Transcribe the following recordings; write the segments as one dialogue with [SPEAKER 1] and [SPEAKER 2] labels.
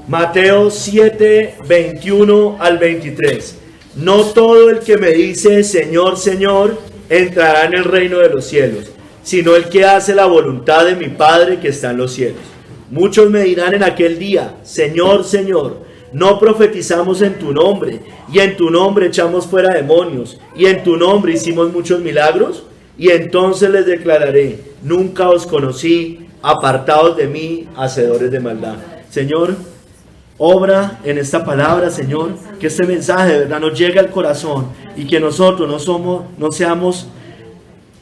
[SPEAKER 1] Mateo 7, 21 al 23. No todo el que me dice Señor, Señor, entrará en el reino de los cielos, sino el que hace la voluntad de mi Padre que está en los cielos. Muchos me dirán en aquel día, Señor, Señor, no profetizamos en tu nombre, y en tu nombre echamos fuera demonios, y en tu nombre hicimos muchos milagros. Y entonces les declararé, nunca os conocí, apartados de mí, hacedores de maldad. Señor, obra en esta palabra, Señor, que este mensaje de verdad nos llegue al corazón y que nosotros no seamos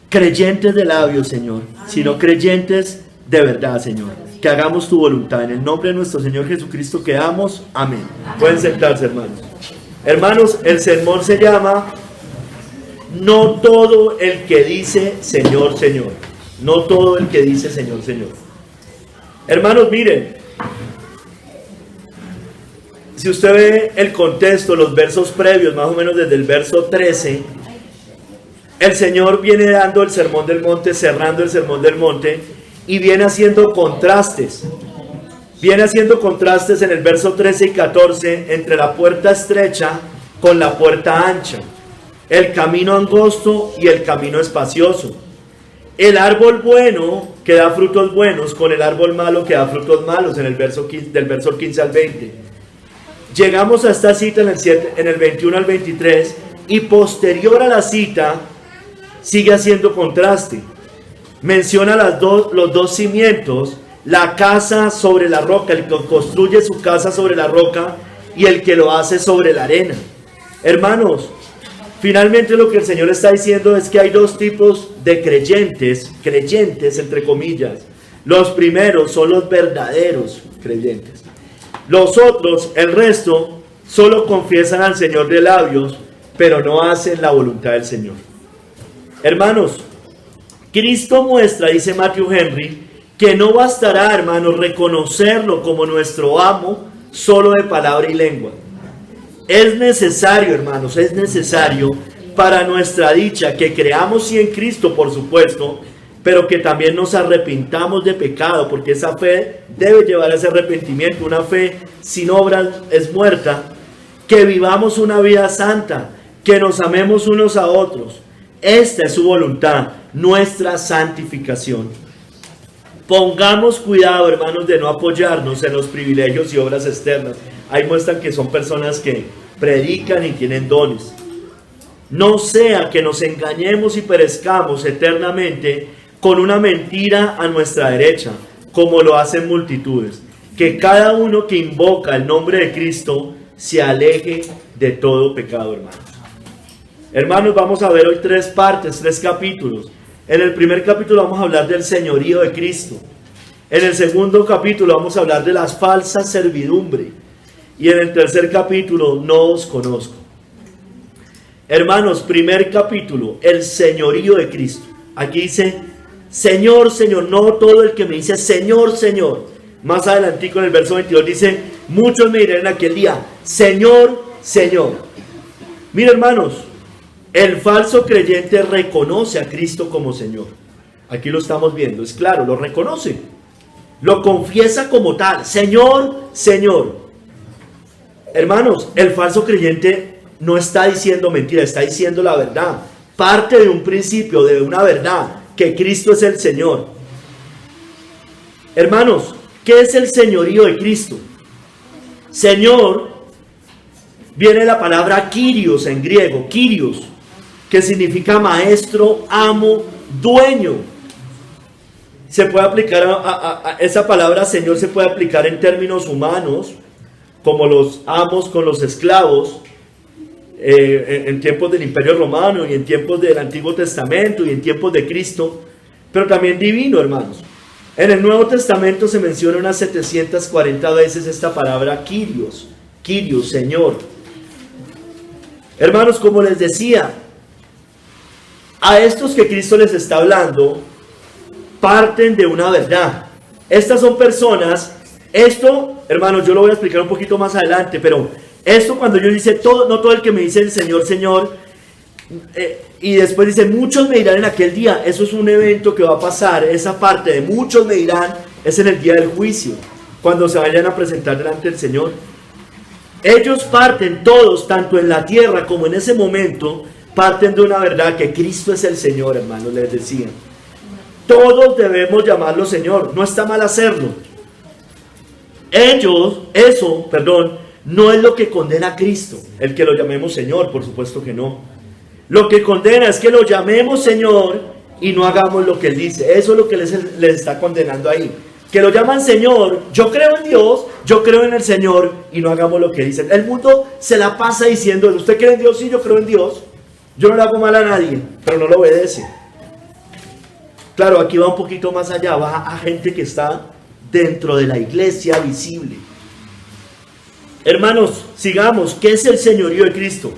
[SPEAKER 1] creyentes de labios, Señor, sino creyentes de verdad, Señor. Que hagamos tu voluntad. En el nombre de nuestro Señor Jesucristo quedamos. Amén. Pueden sentarse, hermanos. Hermanos, el sermón se llama No todo el que dice Señor, Señor. No todo el que dice Señor, Señor. Hermanos, miren. Si usted ve el contexto, los versos previos, más o menos desde el verso 13, el Señor viene dando el sermón del monte, cerrando el sermón del monte, y viene haciendo contrastes. Viene haciendo contrastes en el verso 13 y 14 entre la puerta estrecha con la puerta ancha, el camino angosto y el camino espacioso, el árbol bueno que da frutos buenos con el árbol malo que da frutos malos, en el verso 15, del verso 15 al 20. Llegamos a esta cita en el 21 al 23, y posterior a la cita sigue haciendo contraste. Menciona los dos cimientos, la casa sobre la roca, el que construye su casa sobre la roca y el que lo hace sobre la arena. Hermanos, finalmente lo que el Señor está diciendo es que hay dos tipos de creyentes entre comillas. Los primeros son los verdaderos creyentes. Los otros, el resto, solo confiesan al Señor de labios, pero no hacen la voluntad del Señor. Hermanos, Cristo muestra, dice Matthew Henry, que no bastará, hermanos, reconocerlo como nuestro amo solo de palabra y lengua. Es necesario, hermanos, es necesario para nuestra dicha que creamos sí en Cristo, por supuesto, pero que también nos arrepintamos de pecado, porque esa fe debe llevar a ese arrepentimiento. Una fe sin obras es muerta. Que vivamos una vida santa, que nos amemos unos a otros. Esta es su voluntad, nuestra santificación. Pongamos cuidado, hermanos, de no apoyarnos en los privilegios y obras externas. Ahí muestran que son personas que predican y tienen dones. No sea que nos engañemos y perezcamos eternamente con una mentira a nuestra derecha, como lo hacen multitudes. Que cada uno que invoca el nombre de Cristo se aleje de todo pecado, hermanos. Hermanos, vamos a ver hoy tres capítulos. En el primer capítulo vamos a hablar del señorío de Cristo. En el segundo capítulo vamos a hablar de las falsas servidumbre. Y en el tercer capítulo, no os conozco. Hermanos, primer capítulo, el señorío de Cristo. Aquí dice, Señor, Señor, no todo el que me dice Señor, Señor. Más adelantico en el verso 22 dice, muchos me dirán en aquel día, Señor, Señor. Mira, hermanos, el falso creyente reconoce a Cristo como Señor. Aquí lo estamos viendo, es claro, lo reconoce. Lo confiesa como tal, Señor, Señor. Hermanos, el falso creyente no está diciendo mentira, está diciendo la verdad. Parte de un principio, de una verdad, que Cristo es el Señor. Hermanos, ¿qué es el señorío de Cristo? Señor, viene la palabra Kyrios en griego, Kyrios, que significa maestro, amo, dueño. Se puede aplicar a esa palabra Señor, se puede aplicar en términos humanos, como los amos con los esclavos, en tiempos del Imperio Romano y en tiempos del Antiguo Testamento y en tiempos de Cristo, pero también divino, hermanos. En el Nuevo Testamento se menciona unas 740 veces esta palabra Kyrios, Kyrios, Señor. Hermanos, como les decía, a estos que Cristo les está hablando, parten de una verdad. Estas son personas, esto, hermanos, yo lo voy a explicar un poquito más adelante, pero esto cuando yo dice todo, no todo el que me dice el Señor, Señor, y después dice muchos me dirán en aquel día, eso es un evento que va a pasar, esa parte de muchos me dirán es en el día del juicio. cuando se vayan a presentar delante del Señor. Ellos parten todos, tanto en la tierra como en ese momento, parten de una verdad, que Cristo es el Señor, hermanos, les decía. Todos debemos llamarlo Señor, no está mal hacerlo. No es lo que condena a Cristo, el que lo llamemos Señor, por supuesto que no. Lo que condena es que lo llamemos Señor y no hagamos lo que Él dice. Eso es lo que les está condenando ahí. Que lo llaman Señor, yo creo en Dios, yo creo en el Señor, y no hagamos lo que dicen. El mundo se la pasa diciendo, ¿usted cree en Dios? Sí, yo creo en Dios. Yo no le hago mal a nadie, pero no lo obedece. Claro, aquí va un poquito más allá, va a gente que está dentro de la iglesia visible. Hermanos, sigamos. ¿Qué es el señorío de Cristo?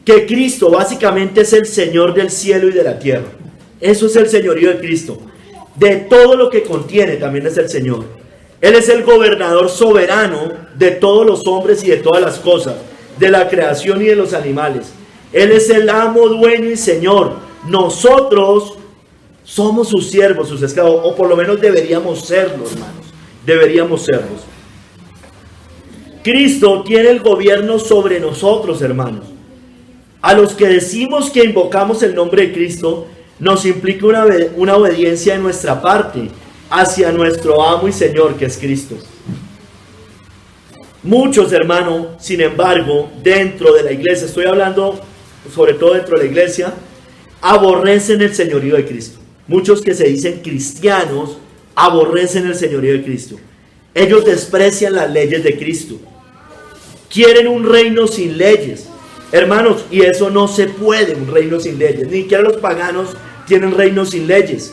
[SPEAKER 1] Que Cristo básicamente es el Señor del cielo y de la tierra. Eso es el señorío de Cristo. De todo lo que contiene también es el Señor. Él es el gobernador soberano de todos los hombres y de todas las cosas, de la creación y de los animales. Él es el amo, dueño y Señor. Nosotros somos sus siervos, sus esclavos, o por lo menos deberíamos serlo, hermanos. Deberíamos serlos. Cristo tiene el gobierno sobre nosotros, hermanos. A los que decimos que invocamos el nombre de Cristo, nos implica una obediencia de nuestra parte hacia nuestro amo y Señor, que es Cristo. Muchos, hermanos, sin embargo, dentro de la iglesia, estoy hablando sobre todo dentro de la iglesia, aborrecen el señorío de Cristo. Muchos que se dicen cristianos aborrecen el señorío de Cristo. Ellos desprecian las leyes de Cristo. Quieren un reino sin leyes. Hermanos, y eso no se puede, un reino sin leyes. Ni siquiera los paganos tienen reinos sin leyes.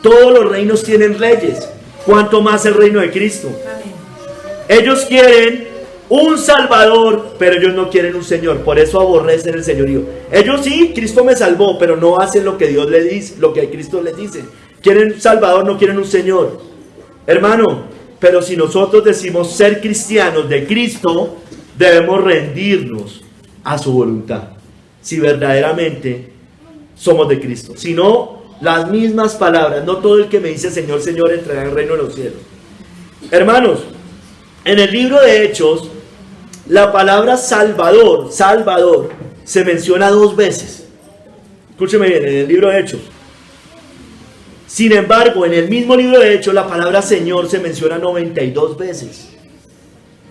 [SPEAKER 1] Todos los reinos tienen leyes. ¿Cuánto más el reino de Cristo? Ellos quieren un Salvador, pero ellos no quieren un Señor. Por eso aborrecen el señorío. Ellos sí, Cristo me salvó, pero no hacen lo que Dios les dice, lo que Cristo les dice. Quieren un Salvador, no quieren un Señor. Hermano, pero si nosotros decimos ser cristianos de Cristo, debemos rendirnos a su voluntad. Si verdaderamente somos de Cristo. Si no, las mismas palabras. No todo el que me dice Señor, Señor entrará en el reino de los cielos. Hermanos, en el libro de Hechos, la palabra Salvador, Salvador, se menciona 2 veces. Escúcheme bien, en el libro de Hechos. Sin embargo, en el mismo libro de Hechos, la palabra Señor se menciona 92 veces.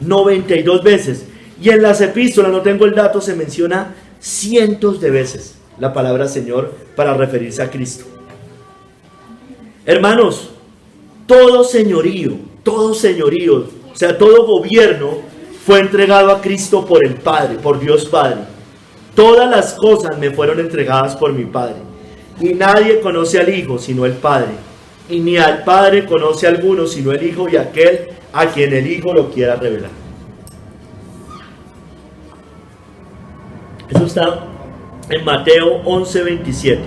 [SPEAKER 1] 92 veces. Y en las epístolas, no tengo el dato, se menciona cientos de veces la palabra Señor para referirse a Cristo. Hermanos, todo señorío, o sea, todo gobierno fue entregado a Cristo por el Padre, por Dios Padre. Todas las cosas me fueron entregadas por mi Padre. Y nadie conoce al Hijo sino el Padre. Y ni al Padre conoce a alguno sino el Hijo y aquel a quien el Hijo lo quiera revelar. Eso está en Mateo 11:27.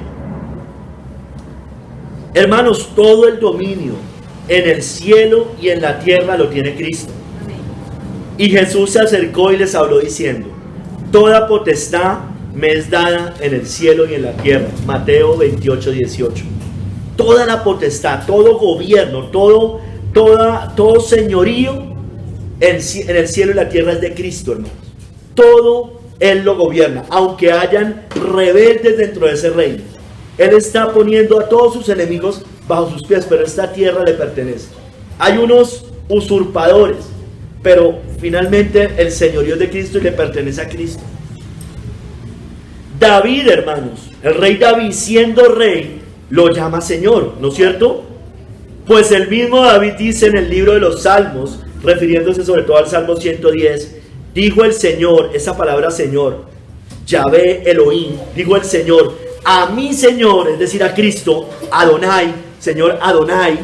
[SPEAKER 1] Hermanos, todo el dominio en el cielo y en la tierra lo tiene Cristo. Y Jesús se acercó y les habló diciendo: toda potestad me es dada en el cielo y en la tierra. Mateo 28:18. Toda la potestad, todo gobierno, todo señorío en el cielo y la tierra es de Cristo, hermanos. Todo Él lo gobierna, aunque hayan rebeldes dentro de ese reino. Él está poniendo a todos sus enemigos bajo sus pies, pero esta tierra le pertenece. Hay unos usurpadores, pero finalmente el señorío es de Cristo y le pertenece a Cristo. David, hermanos, el rey David, siendo rey, lo llama Señor, ¿no es cierto? Pues el mismo David dice en el libro de los Salmos, refiriéndose sobre todo al Salmo 110, dijo el Señor, esa palabra Señor, Yahvé Elohim, dijo el Señor, a mi Señor, es decir, a Cristo, Adonai, Señor Adonai,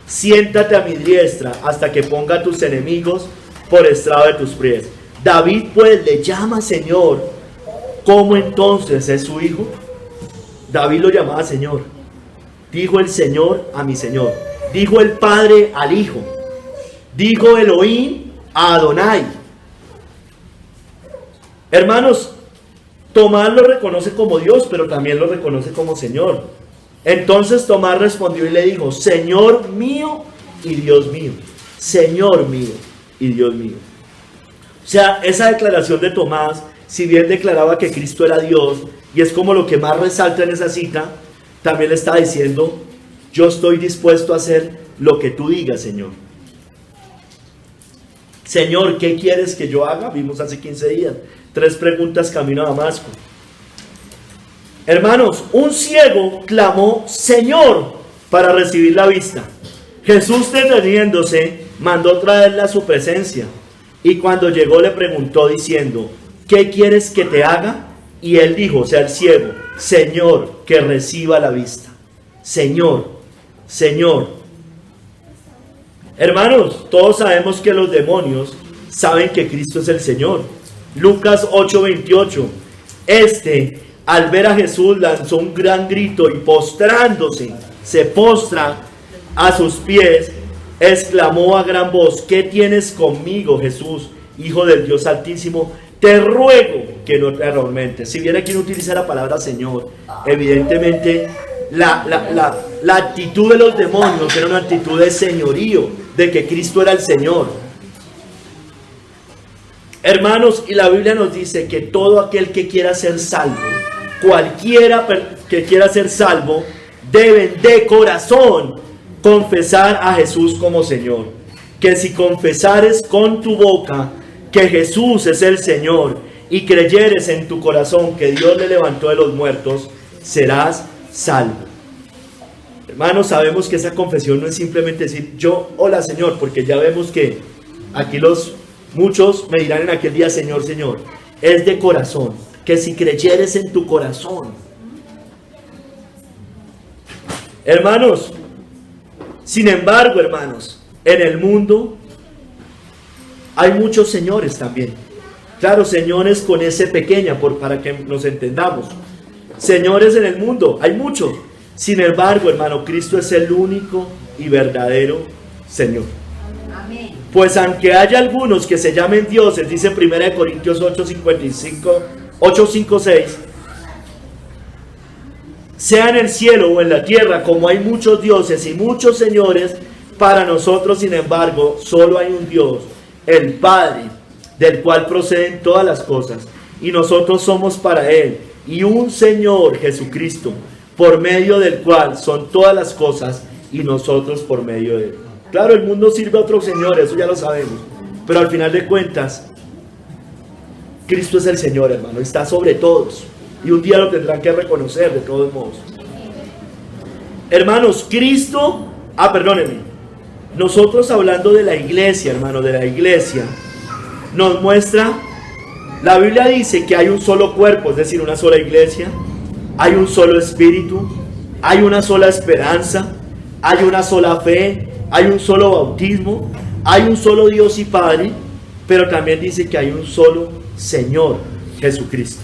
[SPEAKER 1] siéntate a mi diestra hasta que ponga a tus enemigos por estrado de tus pies. David pues le llama Señor. ¿Cómo entonces es su hijo? David lo llamaba Señor. Dijo el Señor a mi Señor. Dijo el Padre al Hijo. Dijo Elohim a Adonai. Hermanos, Tomás lo reconoce como Dios, pero también lo reconoce como Señor. Entonces Tomás respondió y le dijo: Señor mío y Dios mío. Señor mío y Dios mío. O sea, esa declaración de Tomás, si bien declaraba que Cristo era Dios, y es como lo que más resalta en esa cita, también le está diciendo, yo estoy dispuesto a hacer lo que tú digas, Señor. Señor, ¿qué quieres que yo haga? Vimos hace 15 días, 3 preguntas camino a Damasco. Hermanos, un ciego clamó, Señor, para recibir la vista. Jesús, deteniéndose, mandó traerle a su presencia. Y cuando llegó le preguntó diciendo, ¿qué quieres que te haga? Y él dijo, o sea, el ciego, Señor, que reciba la vista. Señor, Señor. Hermanos, todos sabemos que los demonios saben que Cristo es el Señor. Lucas 8:28. Al ver a Jesús, lanzó un gran grito y postrándose, se postra a sus pies, exclamó a gran voz, ¿qué tienes conmigo, Jesús, Hijo del Dios Altísimo? Te ruego que no te atormentes. Si bien aquí no utiliza la palabra Señor, evidentemente la actitud de los demonios era una actitud de señorío, de que Cristo era el Señor. Hermanos, y la Biblia nos dice que todo aquel que quiera ser salvo, cualquiera que quiera ser salvo, deben de corazón confesar a Jesús como Señor. Que si confesares con tu boca que Jesús es el Señor y creyeres en tu corazón que Dios le levantó de los muertos, serás salvo. Hermanos, sabemos que esa confesión no es simplemente decir yo, hola Señor, porque ya vemos que aquí muchos me dirán en aquel día Señor, Señor. Es de corazón, que si creyeres en tu corazón. Hermanos, sin embargo, hermanos, en el mundo hay muchos señores también. Claro, señores con S pequeña, para que nos entendamos. Señores en el mundo, hay muchos. Sin embargo, hermano, Cristo es el único y verdadero Señor. Amén. Pues aunque haya algunos que se llamen dioses, dice 1 Corintios 8:5-6, sea en el cielo o en la tierra, como hay muchos dioses y muchos señores, para nosotros, sin embargo, solo hay un Dios, el Padre, del cual proceden todas las cosas, y nosotros somos para Él, y un Señor Jesucristo, por medio del cual son todas las cosas, y nosotros por medio de Él. Claro, el mundo sirve a otros señores, eso ya lo sabemos, pero al final de cuentas, Cristo es el Señor, hermano, está sobre todos, y un día lo tendrán que reconocer de todos modos. Hermanos, perdónenme, nosotros hablando de la iglesia, hermano, de la iglesia, nos muestra, la Biblia dice que hay un solo cuerpo, es decir, una sola iglesia, hay un solo espíritu, hay una sola esperanza, hay una sola fe, hay un solo bautismo, hay un solo Dios y Padre, pero también dice que hay un solo Señor, Jesucristo.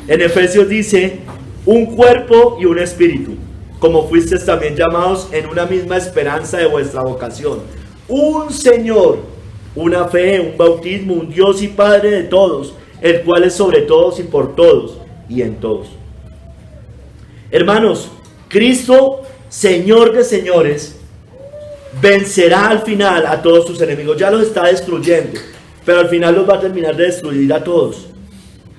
[SPEAKER 1] En Efesios dice, un cuerpo y un espíritu, como fuisteis también llamados en una misma esperanza de vuestra vocación. Un Señor, una fe, un bautismo, un Dios y Padre de todos, el cual es sobre todos y por todos y en todos. Hermanos, Cristo, Señor de señores, vencerá al final a todos sus enemigos. Ya los está destruyendo, pero al final los va a terminar de destruir a todos.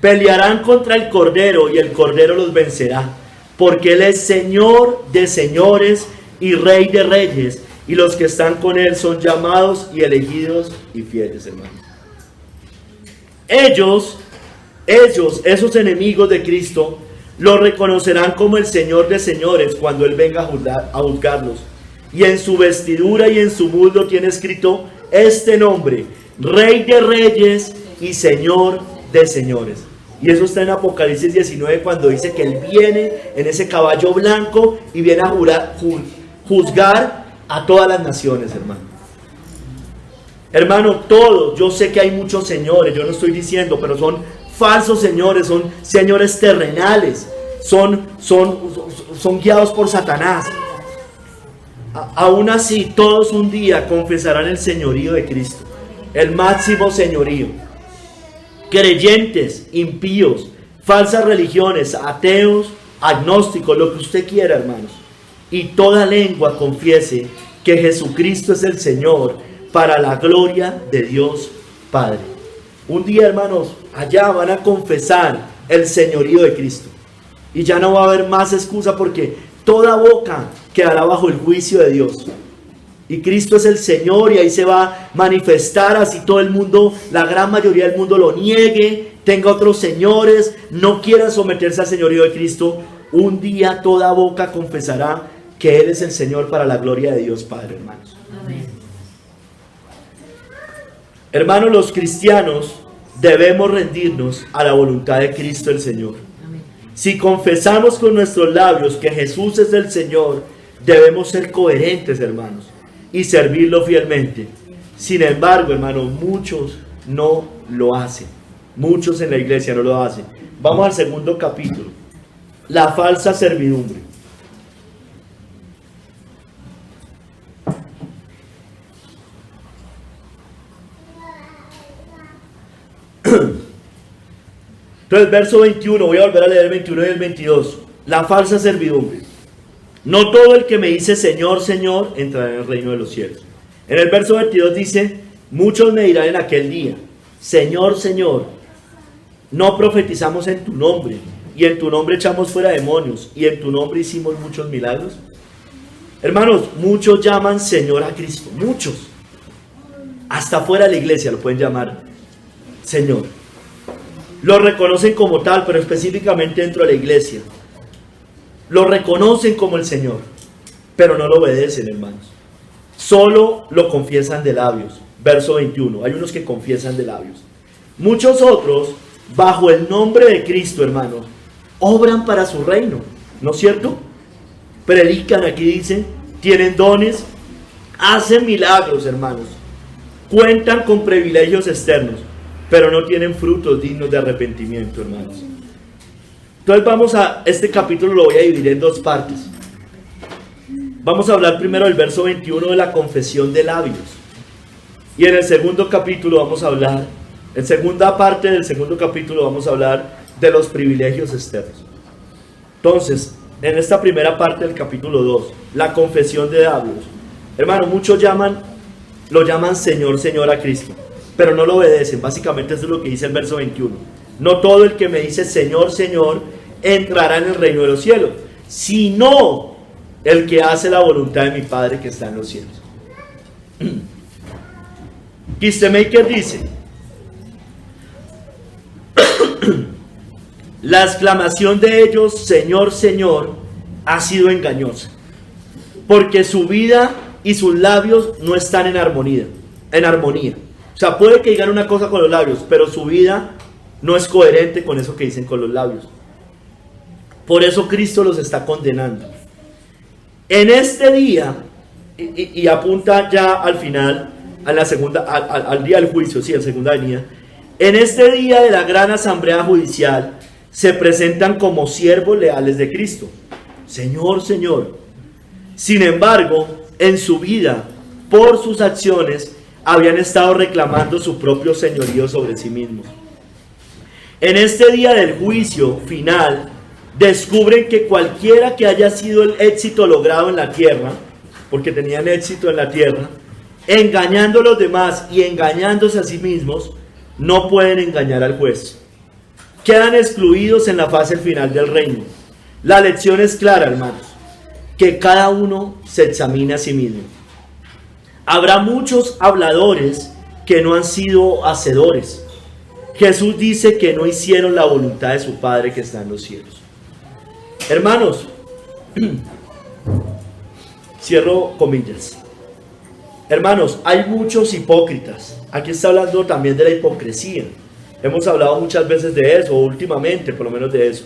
[SPEAKER 1] Pelearán contra el Cordero y el Cordero los vencerá, porque Él es Señor de señores y Rey de reyes, y los que están con Él son llamados y elegidos y fieles, hermanos. Ellos, esos enemigos de Cristo, lo reconocerán como el Señor de señores cuando Él venga a juzgarlos. Y en su vestidura y en su muslo tiene escrito este nombre: Rey de reyes y Señor de señores. Y eso está en Apocalipsis 19, cuando dice que Él viene en ese caballo blanco y viene a juzgar a todas las naciones, hermano. Hermano, todos, yo sé que hay muchos señores, yo no estoy diciendo, pero son falsos señores, son señores terrenales, son guiados por Satanás. Aún así, todos un día confesarán el señorío de Cristo, el máximo señorío. Creyentes, impíos, falsas religiones, ateos, agnósticos, lo que usted quiera, hermanos. Y toda lengua confiese que Jesucristo es el Señor, para la gloria de Dios Padre. Un día, hermanos, allá van a confesar el señorío de Cristo. Y ya no va a haber más excusa porque toda boca quedará bajo el juicio de Dios. Y Cristo es el Señor y ahí se va a manifestar, así todo el mundo, la gran mayoría del mundo lo niegue, tenga otros señores, no quieran someterse al señorío de Cristo. Un día toda boca confesará que Él es el Señor para la gloria de Dios Padre, hermanos.
[SPEAKER 2] Amén.
[SPEAKER 1] Hermanos, los cristianos debemos rendirnos a la voluntad de Cristo el Señor.
[SPEAKER 2] Amén.
[SPEAKER 1] Si confesamos con nuestros labios que Jesús es el Señor, debemos ser coherentes, hermanos, y servirlo fielmente. Sin embargo, hermanos, muchos no lo hacen. Muchos en la iglesia no lo hacen. Vamos al segundo capítulo. La falsa servidumbre. Entonces, verso 21, voy a volver a leer el 21 y el 22. La falsa servidumbre. No todo el que me dice Señor, Señor, entrará en el reino de los cielos. En el verso 22 dice, muchos me dirán en aquel día, Señor, Señor, no profetizamos en tu nombre, y en tu nombre echamos fuera demonios, y en tu nombre hicimos muchos milagros. Hermanos, muchos llaman Señor a Cristo, muchos. Hasta fuera de la iglesia lo pueden llamar Señor. Lo reconocen como tal, pero específicamente dentro de la iglesia. Lo reconocen como el Señor, pero no lo obedecen, hermanos. Solo lo confiesan de labios. Verso 21. Hay unos que confiesan de labios. Muchos otros, bajo el nombre de Cristo, hermanos, obran para su reino. ¿No es cierto? Predican, aquí dicen, tienen dones, hacen milagros, hermanos. Cuentan con privilegios externos, pero no tienen frutos dignos de arrepentimiento, hermanos. Entonces vamos a, este capítulo lo voy a dividir en dos partes. Vamos a hablar primero del verso 21 de la confesión de labios. Y en el segundo capítulo vamos a hablar, en segunda parte del segundo capítulo vamos a hablar de los privilegios externos. Entonces, en esta primera parte del capítulo 2, la confesión de labios. Hermano, muchos lo llaman Señor, Señor a Cristo, pero no lo obedecen. Básicamente eso es lo que dice el verso 21. No todo el que me dice Señor, Señor, entrará en el reino de los cielos, sino el que hace la voluntad de mi Padre que está en los cielos. Kistemaker dice, la exclamación de ellos, Señor, Señor, ha sido engañosa, porque su vida y sus labios no están en armonía. O sea, puede que digan una cosa con los labios, pero su vida no es coherente con eso que dicen con los labios. Por eso Cristo los está condenando. En este día, y apunta ya al final, a la segunda, al día del juicio, sí, a la segunda venida. En este día de la gran asamblea judicial, se presentan como siervos leales de Cristo. Señor, Señor. Sin embargo, en su vida, por sus acciones, habían estado reclamando su propio señorío sobre sí mismos. En este día del juicio final, descubren que cualquiera que haya sido el éxito logrado en la tierra, porque tenían éxito en la tierra, engañando a los demás y engañándose a sí mismos, no pueden engañar al juez. Quedan excluidos en la fase final del reino. La lección es clara, hermanos, que cada uno se examine a sí mismo. Habrá muchos habladores que no han sido hacedores. Jesús dice que no hicieron la voluntad de su Padre que está en los cielos. Hermanos, cierro comillas. Hermanos, hay muchos hipócritas. Aquí está hablando también de la hipocresía. Hemos hablado muchas veces de eso, últimamente por lo menos de eso.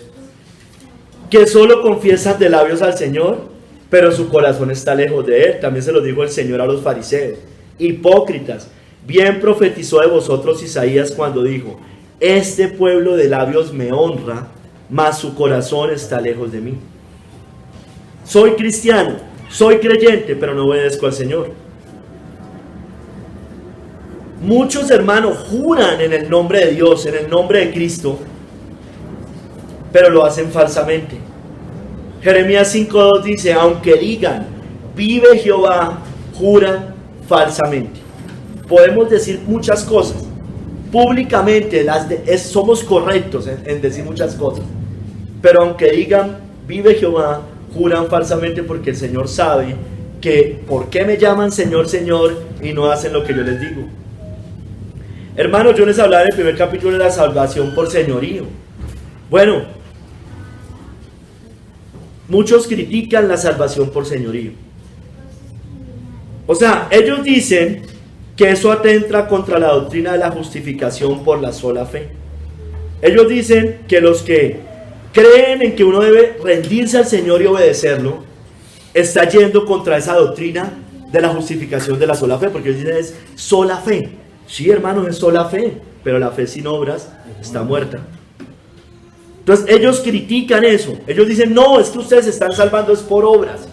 [SPEAKER 1] Que solo confiesan de labios al Señor, pero su corazón está lejos de Él. También se lo dijo el Señor a los fariseos. Hipócritas. Bien profetizó de vosotros Isaías cuando dijo: este pueblo de labios me honra, mas su corazón está lejos de mí. Soy cristiano, soy creyente, pero no obedezco al Señor. Muchos hermanos juran en el nombre de Dios, en el nombre de Cristo, pero lo hacen falsamente. Jeremías 5:2 dice: aunque digan vive Jehová, juran falsamente. podemos decir muchas cosas. Públicamente somos correctos en decir muchas cosas. Pero aunque digan, vive Jehová, juran falsamente porque el Señor sabe que ¿por qué me llaman Señor, Señor y no hacen lo que yo les digo? Hermanos, yo les hablaba en el primer capítulo de la salvación por señorío. Bueno, muchos critican la salvación por señorío. O sea, ellos dicen que eso atenta contra la doctrina de la justificación por la sola fe. Ellos dicen que los que creen en que uno debe rendirse al Señor y obedecerlo, está yendo contra esa doctrina de la justificación de la sola fe, porque ellos dicen es sola fe. Sí, hermanos, es sola fe, pero la fe sin obras está muerta. Entonces ellos critican eso. Ellos dicen, no, es que ustedes se están salvando es por obras.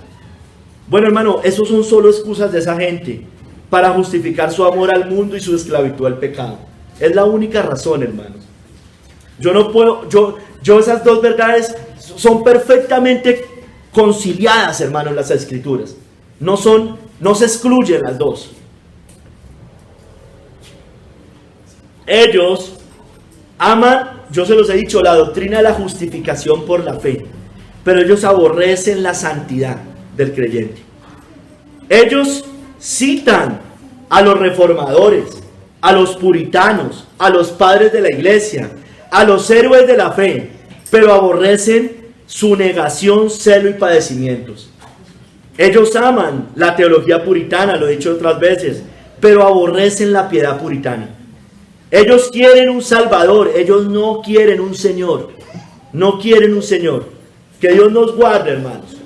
[SPEAKER 1] Bueno, hermano, esos son solo excusas de esa gente para justificar su amor al mundo y su esclavitud al pecado. Es la única razón, hermanos. Yo no puedo, yo esas dos verdades son perfectamente conciliadas, hermanos, en las Escrituras. No se excluyen las dos. Ellos aman, yo se los he dicho, la doctrina de la justificación por la fe, pero ellos aborrecen la santidad del creyente. Ellos citan a los reformadores, a los puritanos, a los padres de la iglesia, a los héroes de la fe, pero aborrecen su negación, celo y padecimientos. Ellos aman la teología puritana, lo he dicho otras veces, pero aborrecen la piedad puritana. Ellos quieren un Salvador, ellos no quieren un Señor. No quieren un Señor. Que Dios nos guarde, hermanos.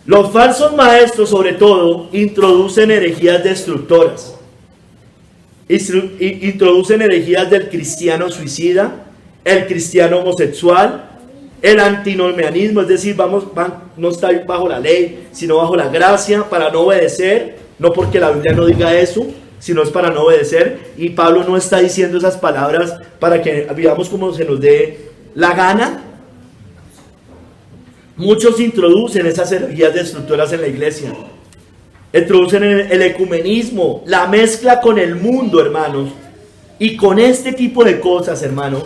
[SPEAKER 1] Los falsos maestros, sobre todo, introducen herejías destructoras. Introducen herejías del cristiano suicida, el cristiano homosexual, el antinomianismo, es decir, no está bajo la ley, sino bajo la gracia, para no obedecer, no porque la Biblia no diga eso, sino es para no obedecer. Y Pablo no está diciendo esas palabras para que vivamos como se nos dé la gana. Muchos introducen esas herejías destructoras en la iglesia. Introducen el ecumenismo, la mezcla con el mundo, hermanos. Y con este tipo de cosas, hermanos,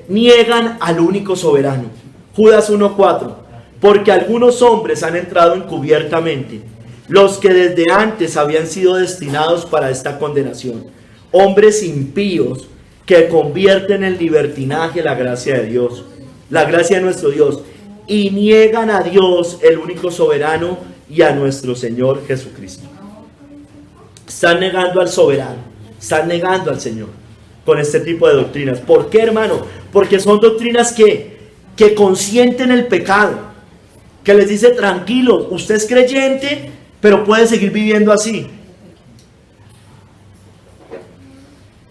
[SPEAKER 1] niegan al único soberano. Judas 1:4. Porque algunos hombres han entrado encubiertamente, los que desde antes habían sido destinados para esta condenación. Hombres impíos que convierten en libertinaje la gracia de Dios, la gracia de nuestro Dios, y niegan a Dios, el único soberano, y a nuestro Señor Jesucristo. Están negando al soberano, están negando al Señor con este tipo de doctrinas. ¿Por qué, hermano? Porque son doctrinas que consienten el pecado, que les dice, tranquilo, usted es creyente, pero puede seguir viviendo así.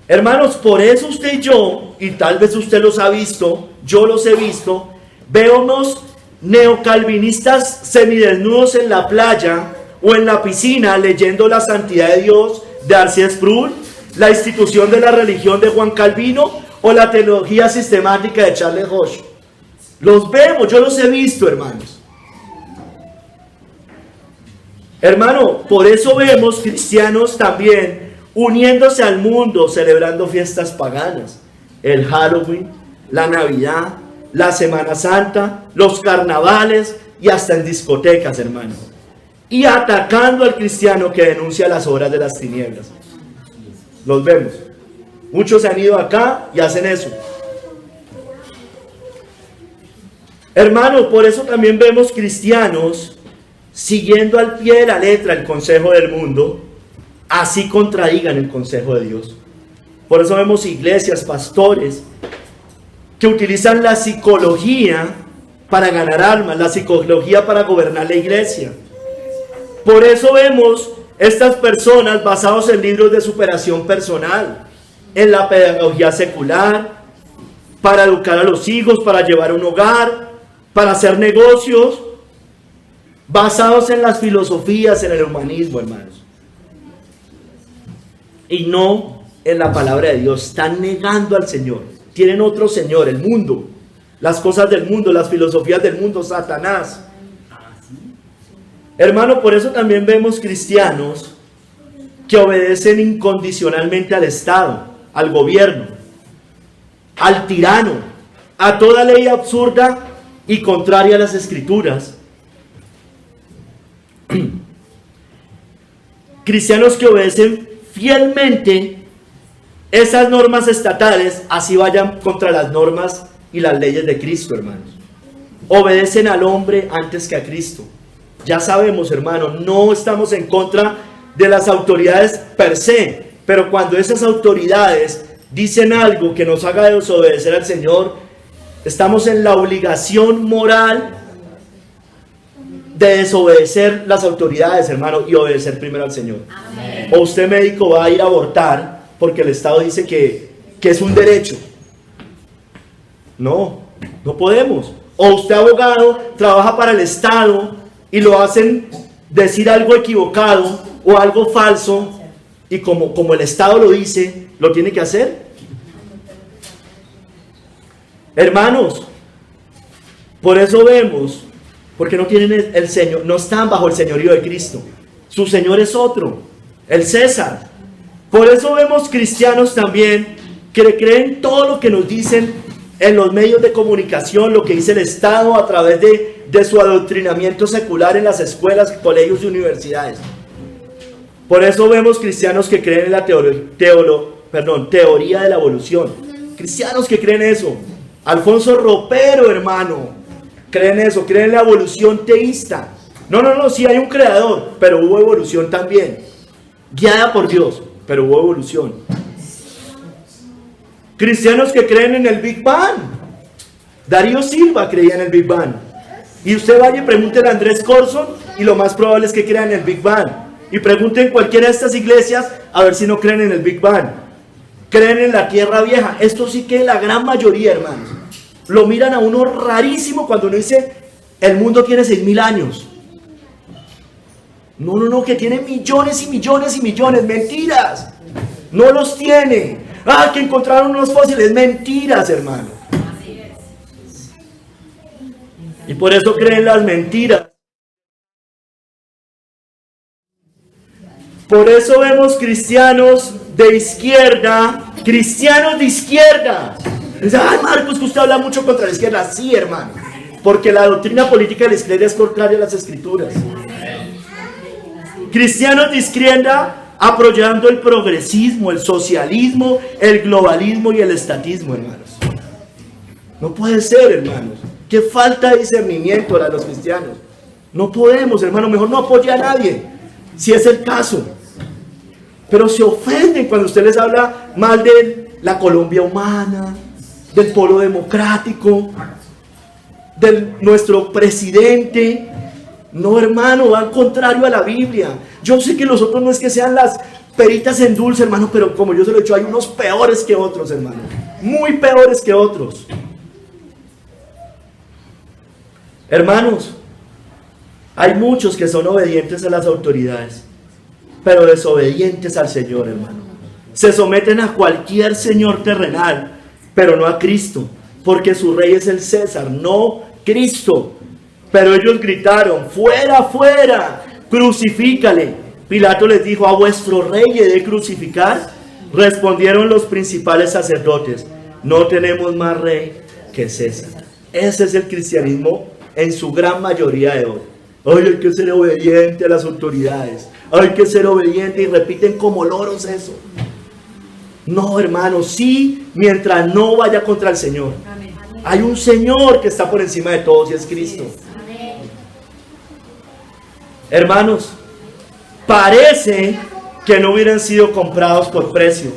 [SPEAKER 1] Hermanos, por eso usted y yo, y tal vez usted los ha visto, yo los he visto, vemos neocalvinistas semidesnudos en la playa o en la piscina leyendo La santidad de Dios de R.C. Sproul, la institución de la religión de Juan Calvino o la teología sistemática de Charles Hodge. Los vemos, yo los he visto, hermanos. Hermano, por eso vemos cristianos también uniéndose al mundo, celebrando fiestas paganas, el Halloween, la Navidad, la Semana Santa, los carnavales y hasta en discotecas, hermano. Y atacando al cristiano que denuncia las obras de las tinieblas. Los vemos. Muchos se han ido acá y hacen eso. Hermano, por eso también vemos cristianos siguiendo al pie de la letra el consejo del mundo, así contradigan el consejo de Dios. Por eso vemos iglesias, pastores, que utilizan la psicología para ganar almas, la psicología para gobernar la iglesia. Por eso vemos estas personas basados en libros de superación personal, en la pedagogía secular, para educar a los hijos, para llevar un hogar, para hacer negocios, basados en las filosofías, en el humanismo, hermanos. Y no en la palabra de Dios. Están negando al Señor. Tienen otro Señor, el mundo, las cosas del mundo, las filosofías del mundo, Satanás. Hermano, por eso también vemos cristianos que obedecen incondicionalmente al Estado, al gobierno, al tirano, a toda ley absurda y contraria a las Escrituras. Cristianos que obedecen fielmente esas normas estatales, así vayan contra las normas y las leyes de Cristo, hermanos. Obedecen al hombre antes que a Cristo. Ya sabemos, hermanos, no estamos en contra de las autoridades per se, pero cuando esas autoridades dicen algo que nos haga desobedecer al Señor, estamos en la obligación moral de desobedecer las autoridades, hermano, y obedecer primero al Señor. Amén. O usted, médico, va a ir a abortar porque el Estado dice que es un derecho. No podemos. O usted, abogado, trabaja para el Estado y lo hacen decir algo equivocado o algo falso, y como el Estado lo dice, lo tiene que hacer. Hermanos, por eso vemos, porque no tienen el Señor, no están bajo el señorío de Cristo. Su Señor es otro, el César. Por eso vemos cristianos también que creen todo lo que nos dicen en los medios de comunicación, lo que dice el Estado a través de su adoctrinamiento secular en las escuelas, colegios y universidades. Por eso vemos cristianos que creen en la teoría de la evolución. Cristianos que creen eso. Alfonso Ropero, hermano, creen eso, creen en la evolución teísta. No, sí hay un creador, pero hubo evolución también. Guiada por Dios, pero hubo evolución. Cristianos que creen en el Big Bang. Darío Silva creía en el Big Bang. Y usted vaya y pregúntele a Andrés Corson, y lo más probable es que crean en el Big Bang. Y pregunten en cualquiera de estas iglesias a ver si no creen en el Big Bang. Creen en la tierra vieja. Esto sí que la gran mayoría, hermanos, lo miran a uno rarísimo cuando uno dice el mundo tiene 6.000 años. No, que tiene millones y millones y millones. Mentiras. No los tiene. Que encontraron unos fósiles. Mentiras, hermano. Y por eso creen las mentiras. Por eso vemos cristianos de izquierda. Cristianos de izquierda. Ay, Marcos, que usted habla mucho contra la izquierda. Sí, hermano. Porque la doctrina política de la izquierda es contraria a las Escrituras. Cristianos de izquierda apoyando el progresismo, el socialismo, el globalismo y el estatismo, hermanos. No puede ser, hermanos. Qué falta de discernimiento a los cristianos. No podemos, hermano. Mejor no apoye a nadie, si es el caso. Pero se ofenden cuando usted les habla mal de la Colombia humana, del polo democrático, de nuestro presidente. No, hermano, van contrario a la Biblia. Yo sé que los otros no es que sean las peritas en dulce, hermano, pero como yo se lo he dicho, hay unos peores que otros, hermano. Muy peores que otros. Hermanos, hay muchos que son obedientes a las autoridades, pero desobedientes al Señor, hermano. Se someten a cualquier señor terrenal, pero no a Cristo, porque su rey es el César, no Cristo. Pero ellos gritaron: fuera, fuera, crucifícale. Pilato les dijo: ¿a vuestro rey he de crucificar? Respondieron los principales sacerdotes: no tenemos más rey que César. Ese es el cristianismo en su gran mayoría de hoy. Ay, hay que ser obediente a las autoridades. Hay que ser obediente, y repiten como loros eso. No, hermano, sí, mientras no vaya contra el Señor. Amén. Hay un Señor que está por encima de todos y es Cristo. Amén. Hermanos, parece que no hubieran sido comprados por precio.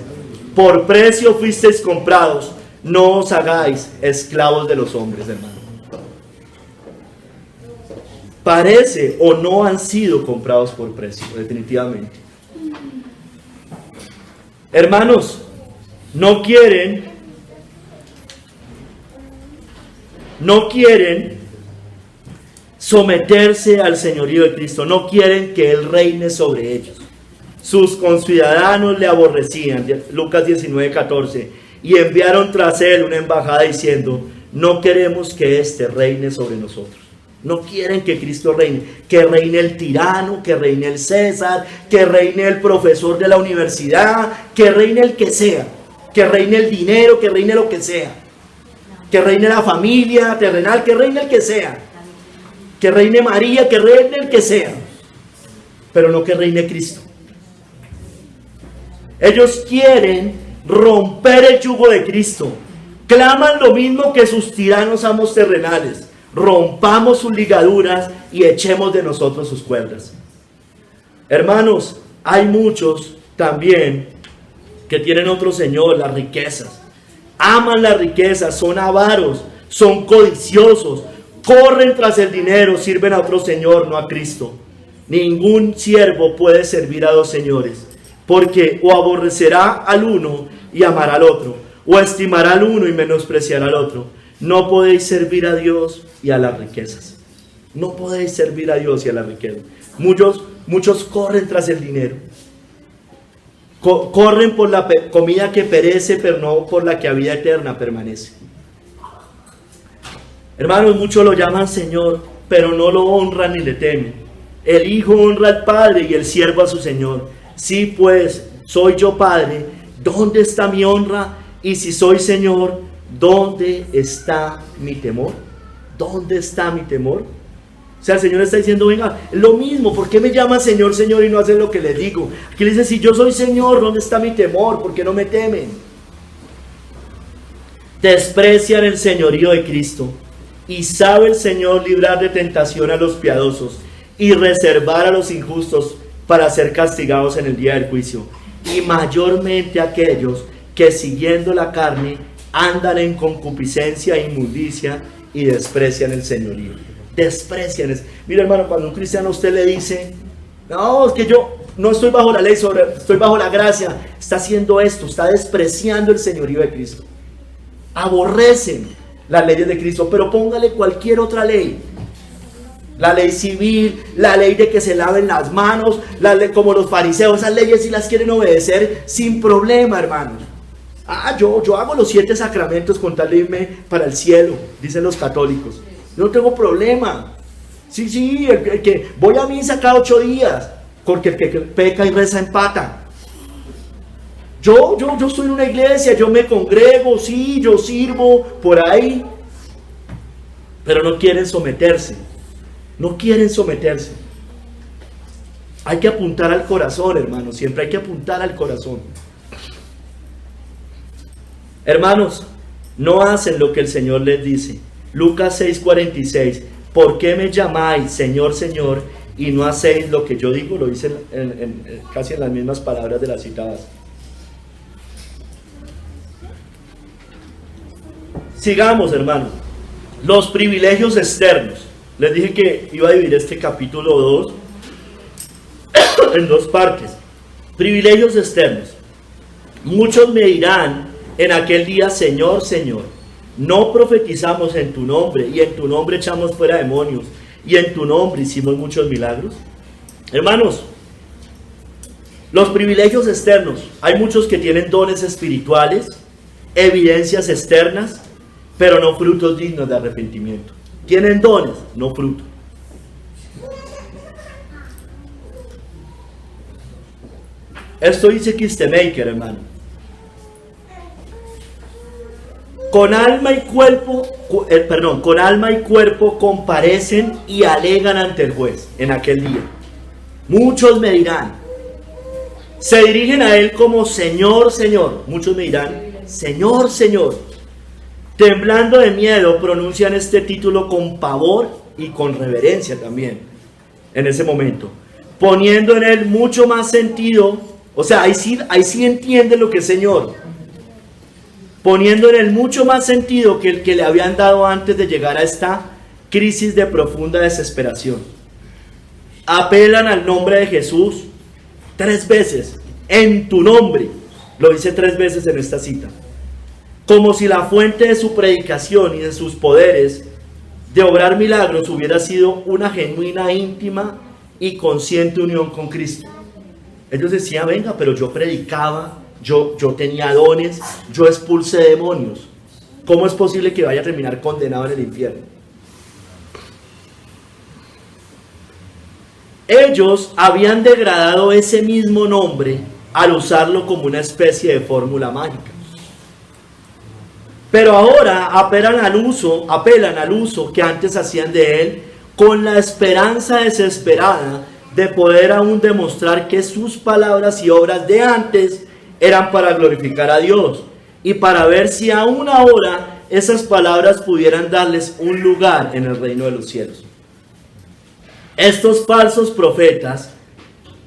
[SPEAKER 1] Por precio fuisteis comprados. No os hagáis esclavos de los hombres, hermano. Parece o no han sido comprados por precio, definitivamente. Hermanos, no quieren someterse al señorío de Cristo, no quieren que Él reine sobre ellos. Sus conciudadanos le aborrecían, Lucas 19:14, y enviaron tras Él una embajada diciendo: no queremos que éste reine sobre nosotros. No quieren que Cristo reine. Que reine el tirano, que reine el César, que reine el profesor de la universidad, que reine el que sea. Que reine el dinero, que reine lo que sea. Que reine la familia terrenal, que reine el que sea. Que reine María, que reine el que sea. Pero no que reine Cristo. Ellos quieren romper el yugo de Cristo. Claman lo mismo que sus tiranos amos terrenales. Rompamos sus ligaduras y echemos de nosotros sus cuerdas. Hermanos, hay muchos también que tienen otro señor, las riquezas. Aman las riquezas, son avaros, son codiciosos, corren tras el dinero, sirven a otro señor, no a Cristo. Ningún siervo puede servir a dos señores, porque o aborrecerá al uno y amará al otro, o estimará al uno y menospreciará al otro. No podéis servir a Dios y a las riquezas. No podéis servir a Dios y a las riquezas. Muchos corren tras el dinero. Corren por la comida que perece, pero no por la que a vida eterna permanece. Hermanos, muchos lo llaman Señor, pero no lo honran ni le temen. El Hijo honra al Padre y el siervo a su Señor. Sí, pues, soy yo Padre, ¿dónde está mi honra? Y si soy Señor, ¿dónde está mi temor? ¿Dónde está mi temor? O sea, el Señor está diciendo, venga, lo mismo, ¿por qué me llaman Señor, Señor y no hacen lo que les digo? Aquí le dice, si yo soy Señor, ¿dónde está mi temor? ¿Por qué no me temen? Desprecian el señorío de Cristo. Y sabe el Señor librar de tentación a los piadosos y reservar a los injustos para ser castigados en el día del juicio. Y mayormente aquellos que siguiendo la carne andan en concupiscencia e inmundicia y desprecian el señorío. Desprecian eso. Mira, hermano, cuando un cristiano a usted le dice, no, es que yo no estoy bajo la ley, estoy bajo la gracia, está haciendo esto, está despreciando el señorío de Cristo. Aborrecen las leyes de Cristo, pero póngale cualquier otra ley. La ley civil, la ley de que se laven las manos, la ley como los fariseos, esas leyes sí las quieren obedecer sin problema, hermanos. Yo hago los 7 sacramentos con tal de irme para el cielo, dicen los católicos. Yo no tengo problema. Sí, el que voy a misa cada 8 días, porque el que peca y reza empata. Yo estoy en una iglesia, yo me congrego, sí, yo sirvo por ahí, pero no quieren someterse. No quieren someterse. Hay que apuntar al corazón, hermanos. Siempre hay que apuntar al corazón. Hermanos, no hacen lo que el Señor les dice. Lucas 6:46. ¿Por qué me llamáis Señor, Señor, y no hacéis lo que yo digo? Lo dice casi en las mismas palabras de las citadas. Sigamos, hermanos. Los privilegios externos. Les dije que iba a dividir este capítulo 2 en 2 partes. Privilegios externos. Muchos me dirán en aquel día, Señor, Señor, no profetizamos en tu nombre, y en tu nombre echamos fuera demonios, y en tu nombre hicimos muchos milagros. Hermanos, los privilegios externos. Hay muchos que tienen dones espirituales, evidencias externas, pero no frutos dignos de arrepentimiento. Tienen dones, no frutos. Esto dice Kistemaker, hermano. Con alma y cuerpo comparecen y alegan ante el juez en aquel día. Muchos me dirán, se dirigen a él como Señor, Señor. Muchos me dirán, Señor, Señor. Temblando de miedo pronuncian este título con pavor y con reverencia también en ese momento, poniendo en él mucho más sentido. O sea, ahí sí entienden lo que es Señor, poniendo en él mucho más sentido que el que le habían dado antes de llegar a esta crisis de profunda desesperación. Apelan al nombre de Jesús 3 veces, en tu nombre, lo dice 3 veces en esta cita, como si la fuente de su predicación y de sus poderes de obrar milagros hubiera sido una genuina, íntima y consciente unión con Cristo. Ellos decían, venga, pero yo predicaba, yo tenía dones, yo expulsé demonios. ¿Cómo es posible que vaya a terminar condenado en el infierno? Ellos habían degradado ese mismo nombre al usarlo como una especie de fórmula mágica. Pero ahora apelan al uso que antes hacían de él, con la esperanza desesperada de poder aún demostrar que sus palabras y obras de antes eran para glorificar a Dios, y para ver si aún ahora esas palabras pudieran darles un lugar en el reino de los cielos. Estos falsos profetas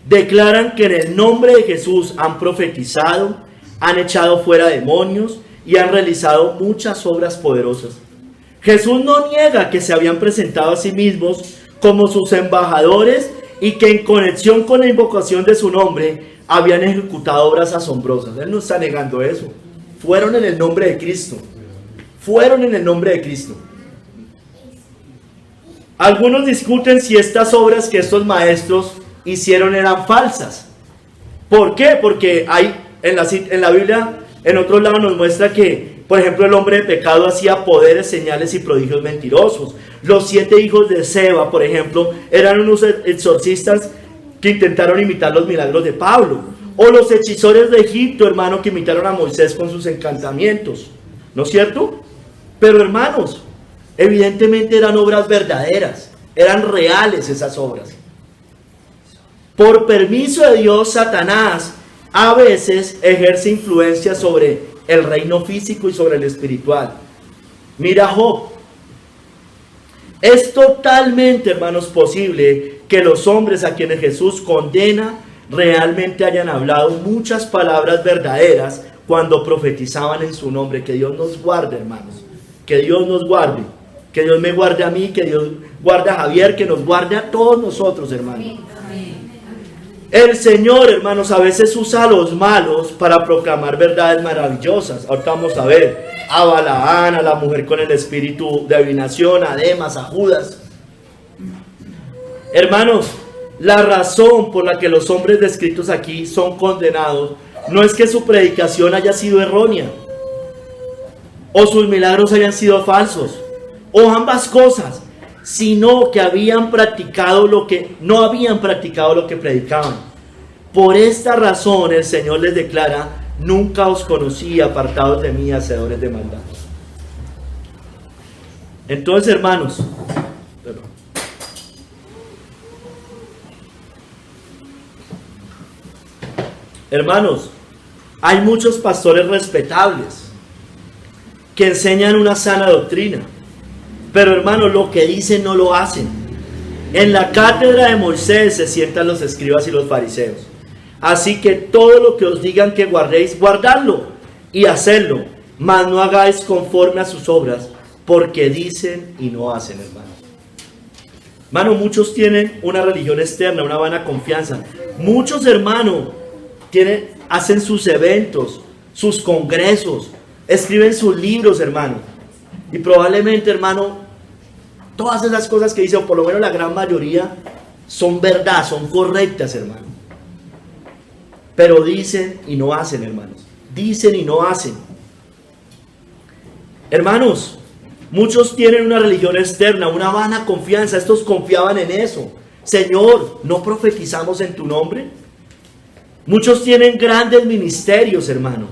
[SPEAKER 1] declaran que en el nombre de Jesús han profetizado, han echado fuera demonios y han realizado muchas obras poderosas. Jesús no niega que se habían presentado a sí mismos como sus embajadores y que en conexión con la invocación de su nombre habían ejecutado obras asombrosas. Él no está negando eso. Fueron en el nombre de Cristo. Fueron en el nombre de Cristo. Algunos discuten si estas obras que estos maestros hicieron eran falsas. ¿Por qué? Porque hay en la Biblia, en otro lado nos muestra que, por ejemplo, el hombre de pecado hacía poderes, señales y prodigios mentirosos. Los 7 hijos de Seba, por ejemplo, eran unos exorcistas que intentaron imitar los milagros de Pablo. O los hechizores de Egipto, hermano, que imitaron a Moisés con sus encantamientos. ¿No es cierto? Pero, hermanos, evidentemente eran obras verdaderas, eran reales esas obras. Por permiso de Dios, Satanás a veces ejerce influencia sobre el reino físico y sobre el espiritual. Mira Job. Es totalmente, hermanos, posible que los hombres a quienes Jesús condena realmente hayan hablado muchas palabras verdaderas cuando profetizaban en su nombre. Que Dios nos guarde, hermanos. Que Dios nos guarde. Que Dios me guarde a mí, que Dios guarde a Javier, que nos guarde a todos nosotros, hermanos. El Señor, hermanos, a veces usa a los malos para proclamar verdades maravillosas. Ahorita vamos a ver a Balaán, a la mujer con el espíritu de adivinación, a Demas, a Judas. Hermanos, la razón por la que los hombres descritos aquí son condenados no es que su predicación haya sido errónea, o sus milagros hayan sido falsos, o ambas cosas, sino que no habían practicado lo que predicaban. Por esta razón el Señor les declara: nunca os conocí, apartados de mí, hacedores de maldad. Entonces, hermanos, hay muchos pastores respetables que enseñan una sana doctrina, pero, hermanos, lo que dicen no lo hacen. En la cátedra de Moisés se sientan los escribas y los fariseos. Así que todo lo que os digan que guardéis, guardadlo y hacedlo, mas no hagáis conforme a sus obras, porque dicen y no hacen, hermanos. Hermanos, muchos tienen una religión externa, una vana confianza. Muchos, hermanos, hacen sus eventos, sus congresos, escriben sus libros, hermano. Y probablemente, hermano, todas esas cosas que dicen, o por lo menos la gran mayoría, son verdad, son correctas, hermano. Pero dicen y no hacen, hermanos. Dicen y no hacen. Hermanos, muchos tienen una religión externa, una vana confianza. Estos confiaban en eso. Señor, ¿no profetizamos en tu nombre? Muchos tienen grandes ministerios, hermano.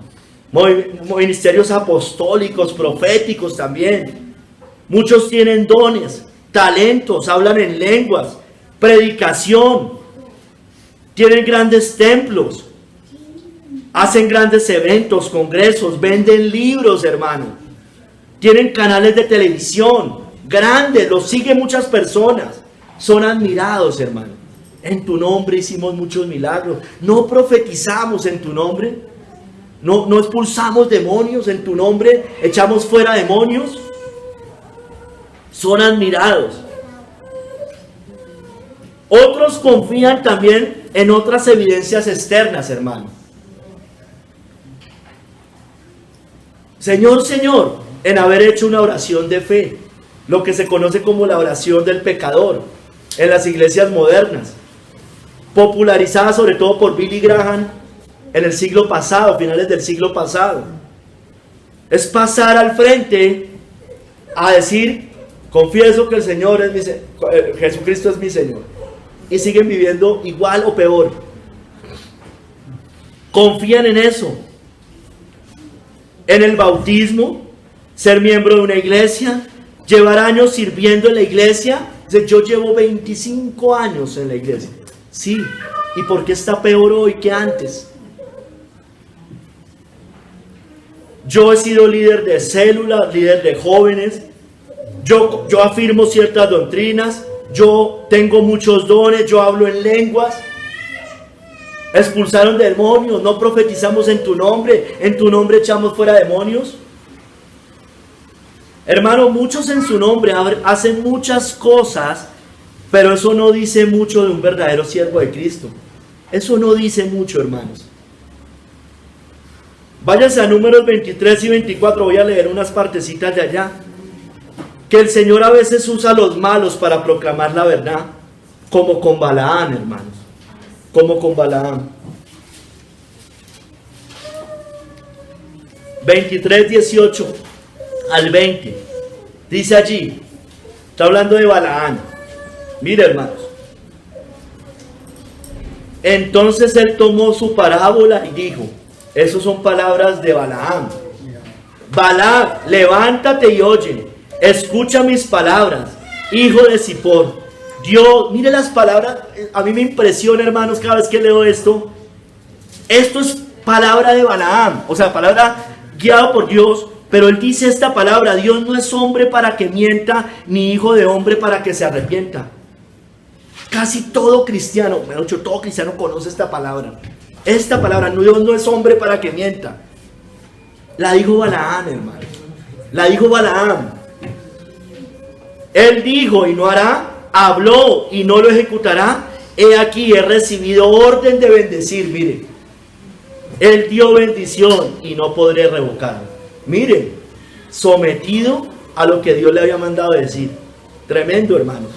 [SPEAKER 1] Ministerios apostólicos, proféticos también. Muchos tienen dones, talentos, hablan en lenguas, predicación. Tienen grandes templos. Hacen grandes eventos, congresos, venden libros, hermano. Tienen canales de televisión grandes, los siguen muchas personas. Son admirados, hermano. En tu nombre hicimos muchos milagros. No profetizamos en tu nombre. No expulsamos demonios en tu nombre. Echamos fuera demonios. Son admirados. Otros confían también en otras evidencias externas, hermano. Señor, Señor, en haber hecho una oración de fe, lo que se conoce como la oración del pecador, en las iglesias modernas, popularizada sobre todo por Billy Graham en el siglo pasado, finales del siglo pasado. Es pasar al frente a decir: confieso que el Señor es Jesucristo es mi Señor. y siguen viviendo igual o peor. Confían en eso. En el bautismo, ser miembro de una iglesia, llevar años sirviendo en la iglesia. Yo llevo 25 años en la iglesia. Sí, ¿y por qué está peor hoy que antes? Yo he sido líder de célula, líder de jóvenes. Yo afirmo ciertas doctrinas. Yo tengo muchos dones. Yo hablo en lenguas. Expulsaron demonios. No profetizamos en tu nombre. En tu nombre echamos fuera demonios. Hermano, muchos en su nombre hacen muchas cosas, pero eso no dice mucho de un verdadero siervo de Cristo. Eso no dice mucho, hermanos. Váyanse a Números 23 y 24, voy a leer unas partecitas de allá. Que el Señor a veces usa a los malos para proclamar la verdad, como con Balaam, hermanos. Como con Balaam. 23, 18 al 20. Dice allí, está hablando de Balaam. Mire, hermanos. Entonces él tomó su parábola y dijo, esas son palabras de Balaam. Balaam, levántate y oye, escucha mis palabras, hijo de Zippor. Dios, mire las palabras, a mí me impresiona, hermanos, cada vez que leo esto. Esto es palabra de Balaam, o sea, palabra guiada por Dios, pero él dice esta palabra: Dios no es hombre para que mienta, ni hijo de hombre para que se arrepienta. Casi todo cristiano, mejor dicho, todo cristiano conoce esta palabra. Esta palabra, Dios no es hombre para que mienta. La dijo Balaam, hermano. La dijo Balaam. Él dijo y no hará, habló y no lo ejecutará. He aquí, he recibido orden de bendecir. Mire, él dio bendición y no podré revocarlo. Mire, sometido a lo que Dios le había mandado decir. Tremendo, hermano.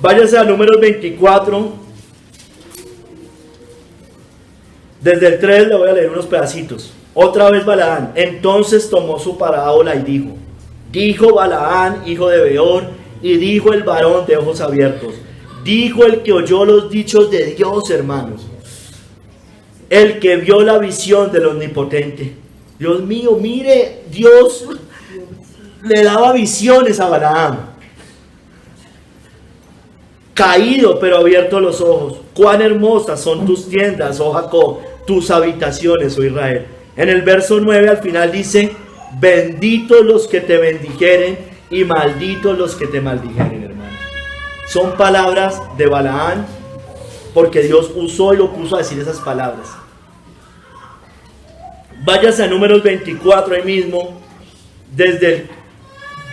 [SPEAKER 1] Váyase a Números 24. Desde el 3 le voy a leer unos pedacitos. Otra vez Balaam. Entonces tomó su parábola y dijo: dijo Balaam, hijo de Beor, y dijo el varón de ojos abiertos. Dijo el que oyó los dichos de Dios, hermanos. El que vio la visión del Omnipotente. Dios mío, mire, Dios le daba visiones a Balaam. Caído, pero abierto los ojos. Cuán hermosas son tus tiendas, oh Jacob, tus habitaciones, oh Israel. En el verso 9 al final dice: benditos los que te bendijeren y malditos los que te maldijeren, hermano. Son palabras de Balaam, porque Dios usó y lo puso a decir esas palabras. Váyase a Números 24 ahí mismo, desde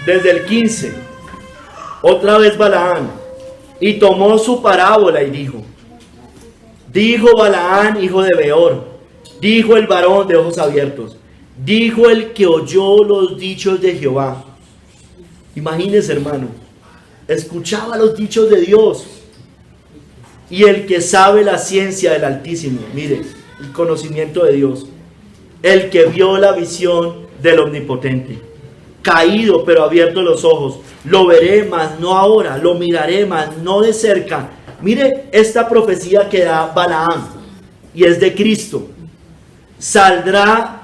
[SPEAKER 1] el 15. Otra vez Balaam. Y tomó su parábola y dijo: dijo Balaam, hijo de Beor, dijo el varón de ojos abiertos, dijo el que oyó los dichos de Jehová. Imagínese, hermano, escuchaba los dichos de Dios. Y el que sabe la ciencia del Altísimo, mire, el conocimiento de Dios. El que vio la visión del Omnipotente. Caído pero abierto los ojos. Lo veré, mas no ahora. Lo miraré, mas no de cerca. Mire esta profecía que da Balaam, y es de Cristo. Saldrá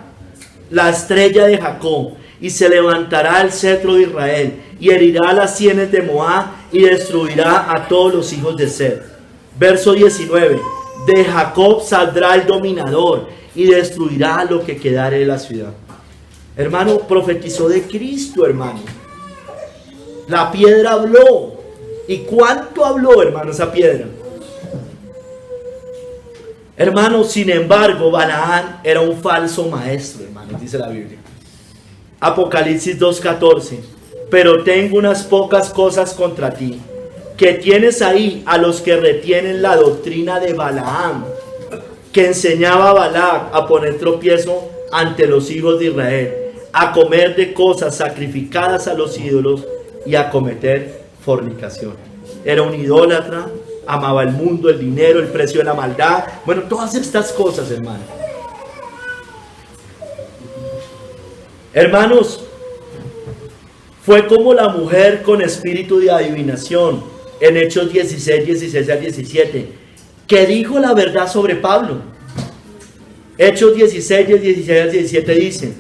[SPEAKER 1] la estrella de Jacob, y se levantará el cetro de Israel, y herirá las sienes de Moab, y destruirá a todos los hijos de Seth. Verso 19. De Jacob saldrá el dominador, y destruirá lo que quedare de la ciudad. Hermano, profetizó de Cristo, hermano. La piedra habló. ¿Y cuánto habló, hermano, esa piedra? Hermano, sin embargo, Balaam era un falso maestro, hermano, dice la Biblia. Apocalipsis 2:14. Pero tengo unas pocas cosas contra ti, que tienes ahí a los que retienen la doctrina de Balaam, que enseñaba a Balac a poner tropiezo ante los hijos de Israel, a comer de cosas sacrificadas a los ídolos y a cometer fornicación. Era un idólatra, amaba el mundo, el dinero, el precio de la maldad. Bueno, todas estas cosas, hermano. Hermanos, fue como la mujer con espíritu de adivinación, en Hechos 16, 16 al 17, que dijo la verdad sobre Pablo. Hechos 16, 16 al 17 dice: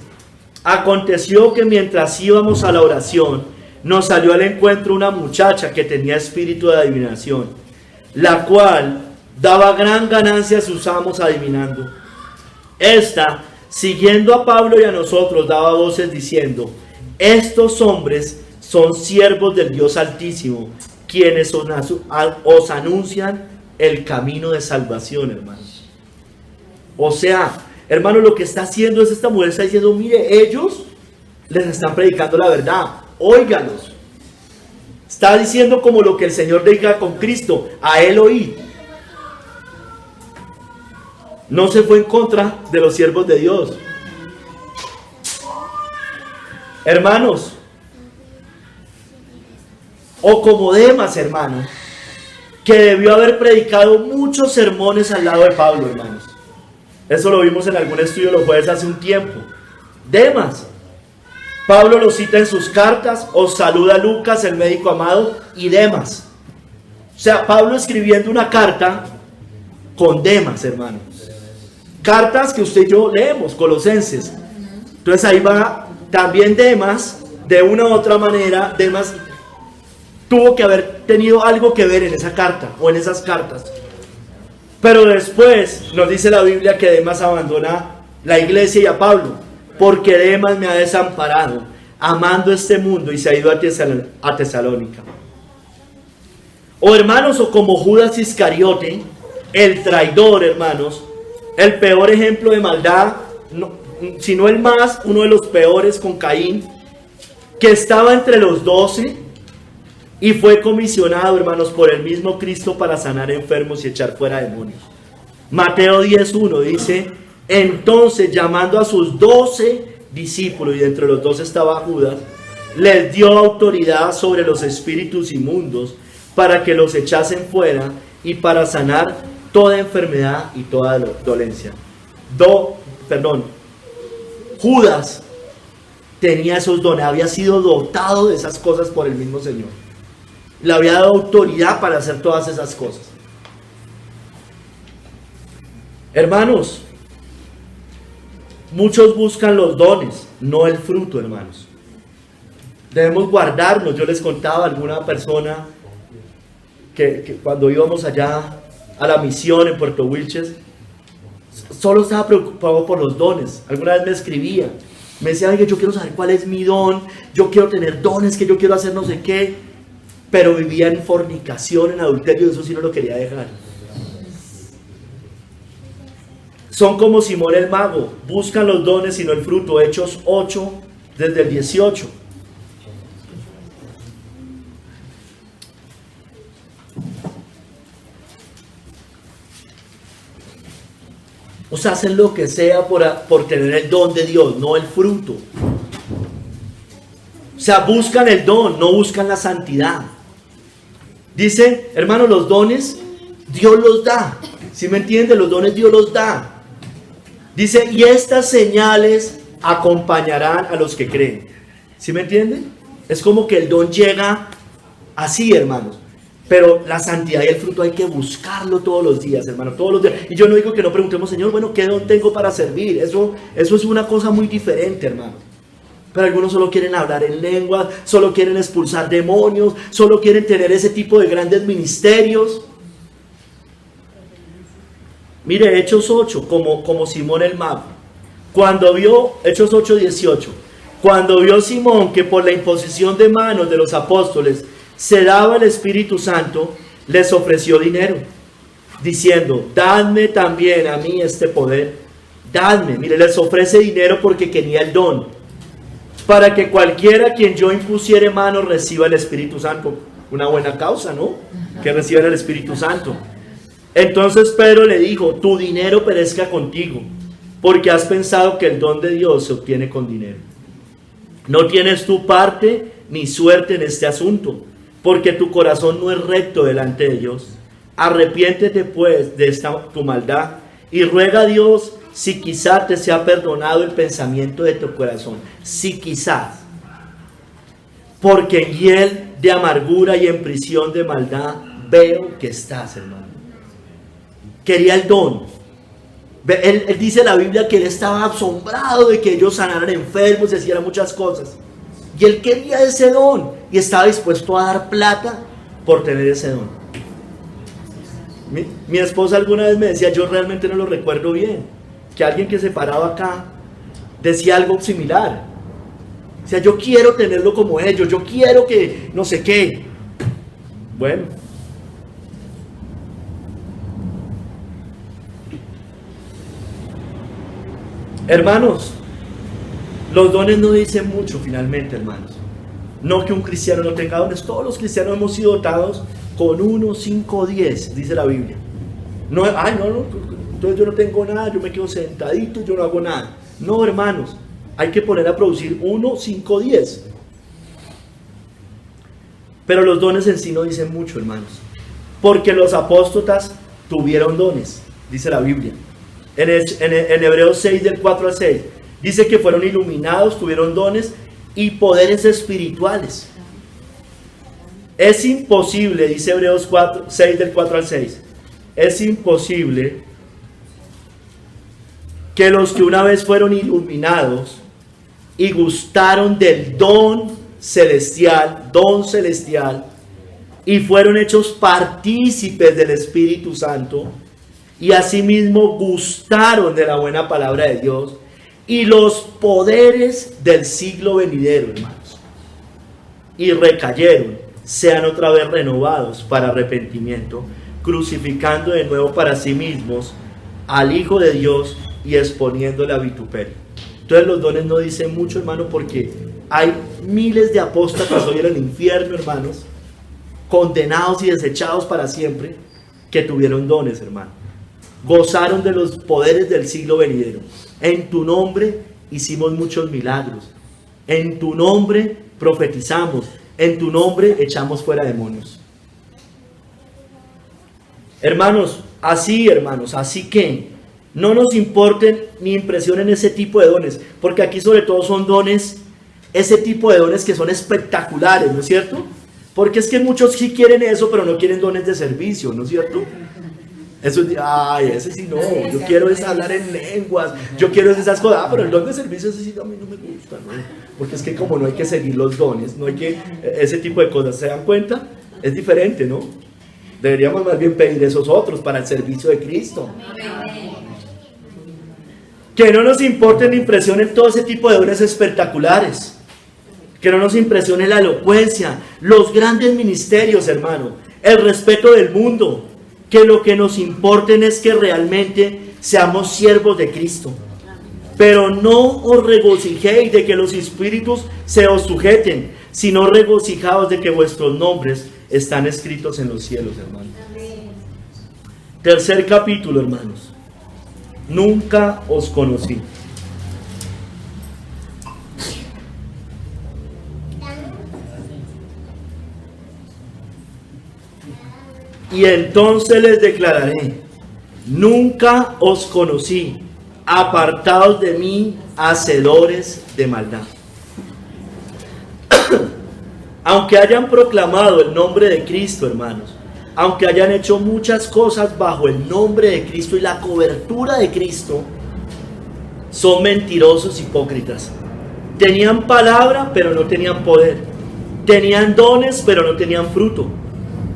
[SPEAKER 1] aconteció que mientras íbamos a la oración, nos salió al encuentro una muchacha que tenía espíritu de adivinación, la cual daba gran ganancia a sus amos adivinando. Esta, siguiendo a Pablo y a nosotros, daba voces diciendo: estos hombres son siervos del Dios Altísimo, quienes os anuncian el camino de salvación, hermanos. O sea, hermano, lo que está haciendo es, esta mujer está diciendo: mire, ellos les están predicando la verdad, óigalos. Está diciendo como lo que el Señor diga con Cristo: a Él oí. No se fue en contra de los siervos de Dios. Hermanos, o como Demas, hermano, que debió haber predicado muchos sermones al lado de Pablo, hermanos. Eso lo vimos en algún estudio los jueves hace un tiempo. Demas, Pablo lo cita en sus cartas: os saluda Lucas, el médico amado, y Demas. O sea, Pablo escribiendo una carta con Demas, hermano. Cartas que usted y yo leemos, Colosenses. Entonces ahí va también Demas, de una u otra manera. Demas tuvo que haber tenido algo que ver en esa carta o en esas cartas. Pero después nos dice la Biblia que Demas abandona la iglesia y a Pablo, porque Demas me ha desamparado, amando este mundo, y se ha ido a Tesalónica. O hermanos, o como Judas Iscariote, el traidor, hermanos, el peor ejemplo de maldad, si no el más, uno de los peores, con Caín, que estaba entre los 12 y fue comisionado, hermanos, por el mismo Cristo para sanar enfermos y echar fuera demonios. Mateo 10:1 dice: entonces, llamando a sus 12 discípulos, y entre los 12 estaba Judas, les dio autoridad sobre los espíritus inmundos para que los echasen fuera y para sanar toda enfermedad y toda dolencia. Judas tenía esos dones, había sido dotado de esas cosas por el mismo Señor. Le había dado autoridad para hacer todas esas cosas. Hermanos, muchos buscan los dones, no el fruto, hermanos. Debemos guardarnos. Yo les contaba a alguna persona que cuando íbamos allá a la misión en Puerto Wilches, solo estaba preocupado por los dones. Alguna vez me escribía, me decía: oye, yo quiero saber cuál es mi don, yo quiero tener dones, que yo quiero hacer no sé qué, pero vivía en fornicación, en adulterio, eso sí no lo quería dejar. Son como Simón el mago, buscan los dones y no el fruto. Hechos 8, desde el 18. O sea, hacen lo que sea por tener el don de Dios, no el fruto. O sea, buscan el don, no buscan la santidad. Dice, hermano, los dones Dios los da. ¿Sí me entiende? Los dones Dios los da. Dice: y estas señales acompañarán a los que creen. ¿Sí me entiende? Es como que el don llega así, hermanos. Pero la santidad y el fruto hay que buscarlo todos los días, hermano, todos los días. Y yo no digo que no preguntemos: Señor, bueno, ¿qué don tengo para servir? Eso es una cosa muy diferente, hermano. Pero algunos solo quieren hablar en lenguas, solo quieren expulsar demonios, solo quieren tener ese tipo de grandes ministerios. Mire, Hechos 8, como Simón el mago. Cuando vio, Hechos 8, 18, cuando vio Simón que por la imposición de manos de los apóstoles se daba el Espíritu Santo, les ofreció dinero, diciendo: dadme también a mí este poder, dadme. Mire, les ofrece dinero porque quería el don, para que cualquiera a quien yo impusiere manos reciba el Espíritu Santo. Una buena causa, ¿no? Que reciban el Espíritu Santo. Entonces Pedro le dijo: tu dinero perezca contigo, porque has pensado que el don de Dios se obtiene con dinero. No tienes tu parte ni suerte en este asunto, porque tu corazón no es recto delante de Dios. Arrepiéntete pues de esta tu maldad y ruega a Dios si quizá te sea perdonado el pensamiento de tu corazón. Si quizás, porque en él de amargura y en prisión de maldad veo que estás, hermano. Quería el don. Él dice en la Biblia que él estaba asombrado de que ellos sanaran enfermos y hicieran muchas cosas. Y él quería ese don y estaba dispuesto a dar plata por tener ese don. Mi esposa alguna vez me decía, yo realmente no lo recuerdo bien, que alguien que se paraba acá decía algo similar. O sea, yo quiero tenerlo como ellos, yo quiero que no sé qué. Bueno. Hermanos, los dones no dicen mucho finalmente, hermanos. No que un cristiano no tenga dones, todos los cristianos hemos sido dotados con 1, 5, 10, dice la Biblia. No, entonces yo no tengo nada, yo me quedo sentadito, yo no hago nada. No, hermanos, hay que poner a producir 1, 5, 10. Pero los dones en sí no dicen mucho, hermanos. Porque los apóstotas tuvieron dones, dice la Biblia. En Hebreos 6, del 4 al 6, dice que fueron iluminados, tuvieron dones y poderes espirituales. Es imposible, dice Hebreos 6, del 4 al 6, es imposible que los que una vez fueron iluminados y gustaron del don celestial, y fueron hechos partícipes del Espíritu Santo, y asimismo gustaron de la buena palabra de Dios y los poderes del siglo venidero, hermanos, y recayeron, sean otra vez renovados para arrepentimiento, crucificando de nuevo para sí mismos al Hijo de Dios y exponiéndole a vituperio. Entonces los dones no dicen mucho, hermano, porque hay miles de apóstatas hoy en el infierno, hermanos, condenados y desechados para siempre, que tuvieron dones, hermano. Gozaron de los poderes del siglo venidero. En tu nombre hicimos muchos milagros. En tu nombre profetizamos. En tu nombre echamos fuera demonios. Hermanos, así que no nos importen ni impresionen ese tipo de dones, porque aquí sobre todo son dones, ese tipo de dones que son espectaculares, ¿no es cierto? Porque es que muchos sí quieren eso, pero no quieren dones de servicio, ¿no es cierto? Eso es, ese sí no, yo quiero es hablar en lenguas, yo quiero esas cosas, pero el don de servicio ese sí a mí no me gusta, ¿no? Porque es que como no hay que seguir los dones, no hay que, ese tipo de cosas, ¿se dan cuenta? Es diferente, ¿no? Deberíamos más bien pedir esos otros para el servicio de Cristo. Que no nos importe ni impresionen todo ese tipo de dones espectaculares, que no nos impresione la elocuencia, los grandes ministerios, hermano, el respeto del mundo. Que lo que nos importen es que realmente seamos siervos de Cristo. Pero no os regocijéis de que los espíritus se os sujeten, sino regocijaos de que vuestros nombres están escritos en los cielos, hermanos. Tercer capítulo, hermanos. Nunca os conocí. Y entonces les declararé, nunca os conocí, apartados de mí, hacedores de maldad. Aunque hayan proclamado el nombre de Cristo, hermanos, aunque hayan hecho muchas cosas bajo el nombre de Cristo y la cobertura de Cristo, son mentirosos, hipócritas. Tenían palabra, pero no tenían poder. Tenían dones, pero no tenían fruto.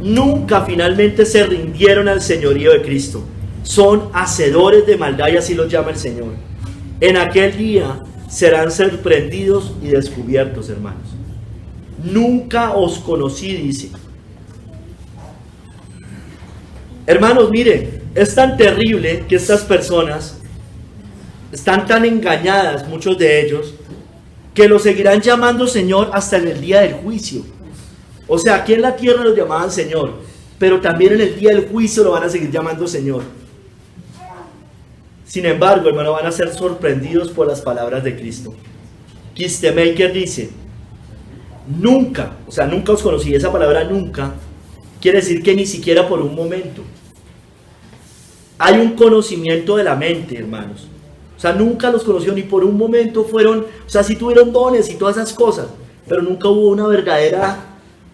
[SPEAKER 1] Nunca finalmente se rindieron al señorío de Cristo. Son hacedores de maldad y así los llama el Señor. En aquel día serán sorprendidos y descubiertos, hermanos. Nunca os conocí, dice. Hermanos, miren, es tan terrible que estas personas están tan engañadas, muchos de ellos, que lo seguirán llamando Señor hasta en el día del juicio. O sea, aquí en la tierra lo llamaban Señor, pero también en el día del juicio lo van a seguir llamando Señor. Sin embargo, hermano, van a ser sorprendidos por las palabras de Cristo. Kistemaker dice, nunca, o sea, nunca os conocí. Esa palabra nunca quiere decir que ni siquiera por un momento. Hay un conocimiento de la mente, hermanos. O sea, nunca los conoció ni por un momento fueron, o sea, sí tuvieron dones y todas esas cosas, pero nunca hubo una verdadera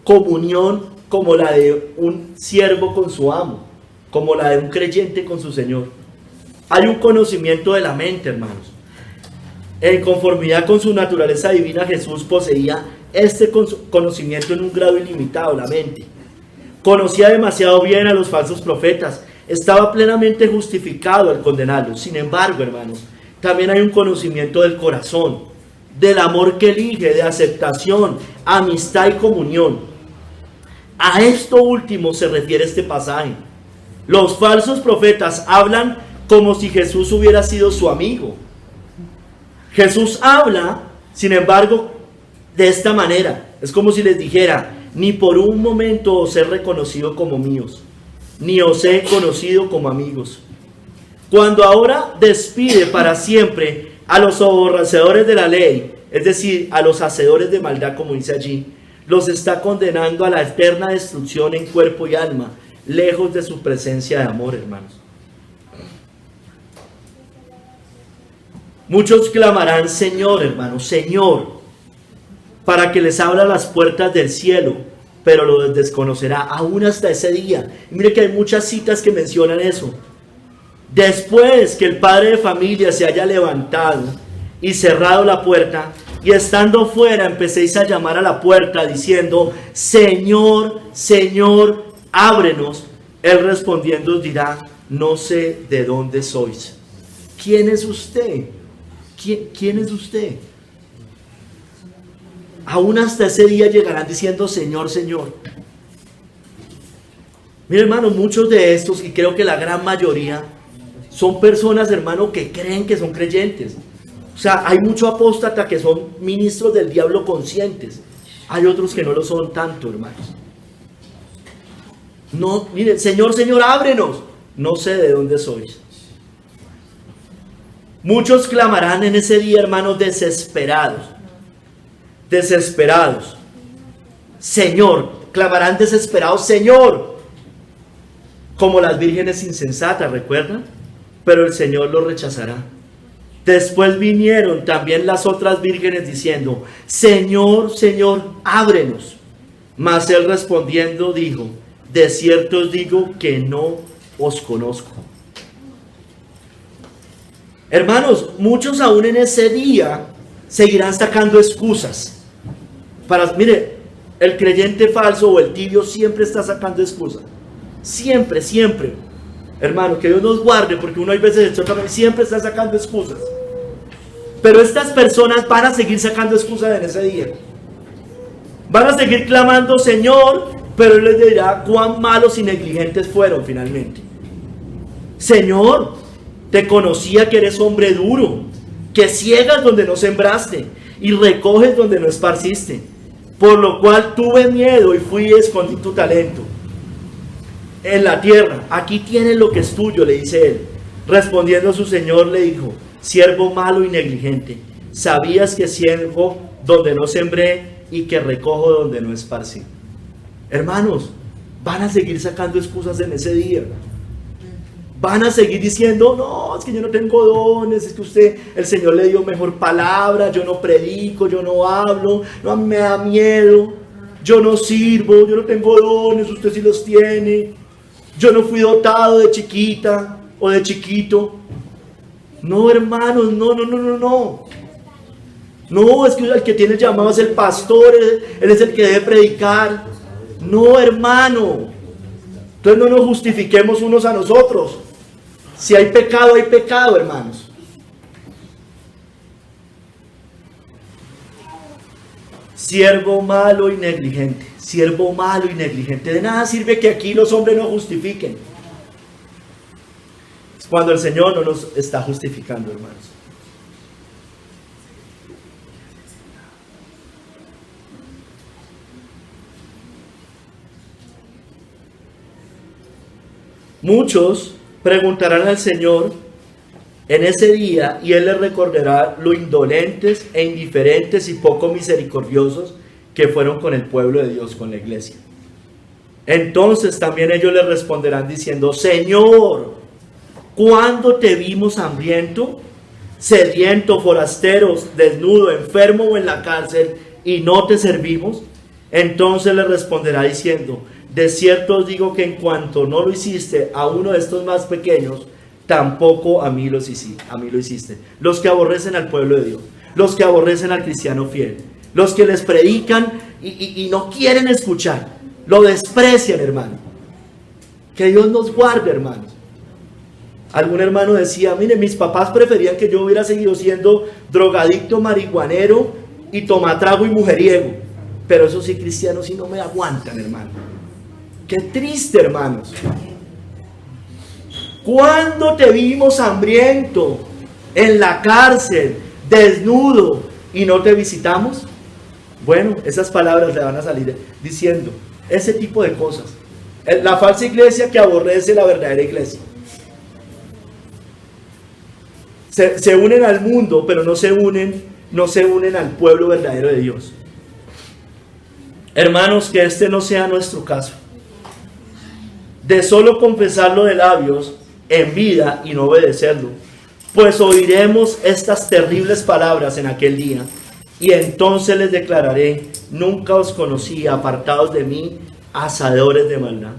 [SPEAKER 1] comunión como la de un siervo con su amo, como la de un creyente con su Señor. Hay un conocimiento de la mente, hermanos. En conformidad con su naturaleza divina, Jesús poseía este conocimiento en un grado ilimitado, la mente. Conocía demasiado bien a los falsos profetas. Estaba plenamente justificado al condenarlos. Sin embargo, hermanos, también hay un conocimiento del corazón, del amor que elige, de aceptación, amistad y comunión. A esto último se refiere este pasaje. Los falsos profetas hablan como si Jesús hubiera sido su amigo. Jesús habla, sin embargo, de esta manera. Es como si les dijera: ni por un momento os he reconocido como míos, ni os he conocido como amigos. Cuando ahora despide para siempre a los aborrecedores de la ley, es decir, a los hacedores de maldad, como dice allí, los está condenando a la eterna destrucción en cuerpo y alma, lejos de su presencia de amor, hermanos. Muchos clamarán: Señor, hermanos, Señor, para que les abra las puertas del cielo, pero lo desconocerá aún hasta ese día. Y mire que hay muchas citas que mencionan eso. Después que el padre de familia se haya levantado y cerrado la puerta, y estando fuera empecéis a llamar a la puerta diciendo: Señor, Señor, ábrenos. Él respondiendo os dirá: no sé de dónde sois. ¿Quién es usted? ¿Quién es usted? Aún hasta ese día llegarán diciendo: Señor, Señor. Mire, hermano, muchos de estos, y creo que la gran mayoría, son personas, hermano, que creen que son creyentes. O sea, hay mucho apóstata que son ministros del diablo conscientes. Hay otros que no lo son tanto, hermanos. No, miren: Señor, Señor, ábrenos. No sé de dónde sois. Muchos clamarán en ese día, hermanos, desesperados. Desesperados. Señor, clamarán desesperados: Señor. Como las vírgenes insensatas, ¿recuerdan? Pero el Señor los rechazará. Después vinieron también las otras vírgenes diciendo: Señor, Señor, ábrenos. Mas él respondiendo dijo: de cierto os digo que no os conozco. Hermanos, muchos aún en ese día seguirán sacando excusas. Mire, el creyente falso o el tibio siempre está sacando excusas. Siempre, siempre. Hermano, que Dios nos guarde, porque uno hay veces siempre está sacando excusas. Pero estas personas van a seguir sacando excusas en ese día. Van a seguir clamando: Señor, pero Él les dirá cuán malos y negligentes fueron finalmente. Señor, te conocía que eres hombre duro, que ciegas donde no sembraste y recoges donde no esparciste. Por lo cual tuve miedo y fui y escondí tu talento en la tierra. Aquí tienes lo que es tuyo, le dice él. Respondiendo su señor le dijo: siervo malo y negligente, sabías que ciego donde no sembré y que recojo donde no esparcí. Hermanos, van a seguir sacando excusas en ese día. Van a seguir diciendo: no, es que yo no tengo dones, es que el Señor le dio mejor palabra, yo no predico, yo no hablo, no, a mí me da miedo, yo no sirvo, yo no tengo dones, usted sí los tiene, yo no fui dotado de chiquita o de chiquito. No, hermanos, no. No, es que el que tiene llamado es el pastor, él es el que debe predicar. No, hermano. Entonces no nos justifiquemos unos a nosotros. Si hay pecado, hermanos. Siervo malo y negligente. Siervo malo y negligente. De nada sirve que aquí los hombres no justifiquen. Es cuando el Señor no nos está justificando, hermanos. Muchos preguntarán al Señor en ese día y Él les recordará lo indolentes e indiferentes y poco misericordiosos que fueron con el pueblo de Dios, con la iglesia. Entonces también ellos le responderán diciendo: Señor, ¿cuándo te vimos hambriento, sediento, forasteros, desnudo, enfermo o en la cárcel y no te servimos? Entonces le responderá diciendo: de cierto os digo que en cuanto no lo hiciste a uno de estos más pequeños, tampoco a mí lo hiciste. Los que aborrecen al pueblo de Dios, los que aborrecen al cristiano fiel, los que les predican y no quieren escuchar, lo desprecian, hermano. Que Dios nos guarde, hermanos. Algún hermano decía: mire, mis papás preferían que yo hubiera seguido siendo drogadicto, marihuanero y tomatrago y mujeriego, pero eso sí, cristianos sí no me aguantan, hermano. Qué triste, hermanos. ¿Cuándo te vimos hambriento, en la cárcel, desnudo y no te visitamos? Bueno, esas palabras le van a salir diciendo ese tipo de cosas. La falsa iglesia que aborrece la verdadera iglesia. Se unen al mundo, pero no se unen al pueblo verdadero de Dios. Hermanos, que este no sea nuestro caso. De solo confesarlo de labios en vida y no obedecerlo, pues oiremos estas terribles palabras en aquel día, y entonces les declararé: nunca os conocí, apartados de mí, hacedores de maldad.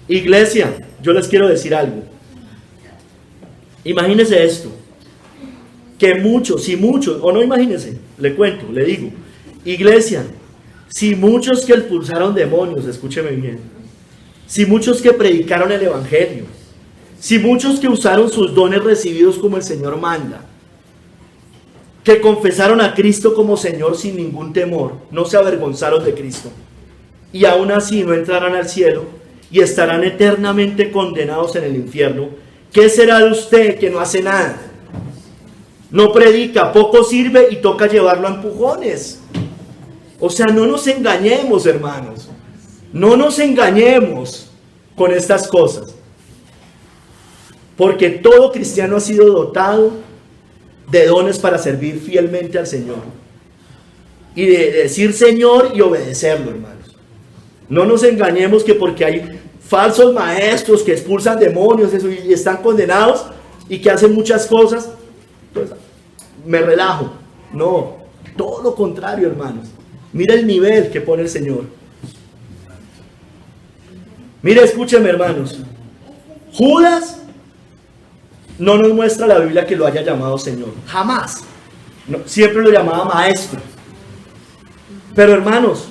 [SPEAKER 1] Iglesia, yo les quiero decir algo. Imagínense esto, que muchos, o no imagínense, le cuento, le digo, iglesia, si muchos que expulsaron demonios, escúcheme bien, si muchos que predicaron el evangelio, si muchos que usaron sus dones recibidos como el Señor manda, que confesaron a Cristo como Señor sin ningún temor, no se avergonzaron de Cristo, y aún así no entrarán al cielo y estarán eternamente condenados en el infierno, ¿qué será de usted que no hace nada? No predica, poco sirve y toca llevarlo a empujones. O sea, no nos engañemos, hermanos. No nos engañemos con estas cosas. Porque todo cristiano ha sido dotado de dones para servir fielmente al Señor. Y de decir Señor y obedecerlo, hermanos. No nos engañemos que porque hay falsos maestros que expulsan demonios y están condenados y que hacen muchas cosas, pues me relajo. No, todo lo contrario, hermanos. Mira el nivel que pone el Señor. Mire, escúcheme, hermanos. Judas no nos muestra la Biblia que lo haya llamado Señor. Jamás. No, siempre lo llamaba maestro. Pero, hermanos,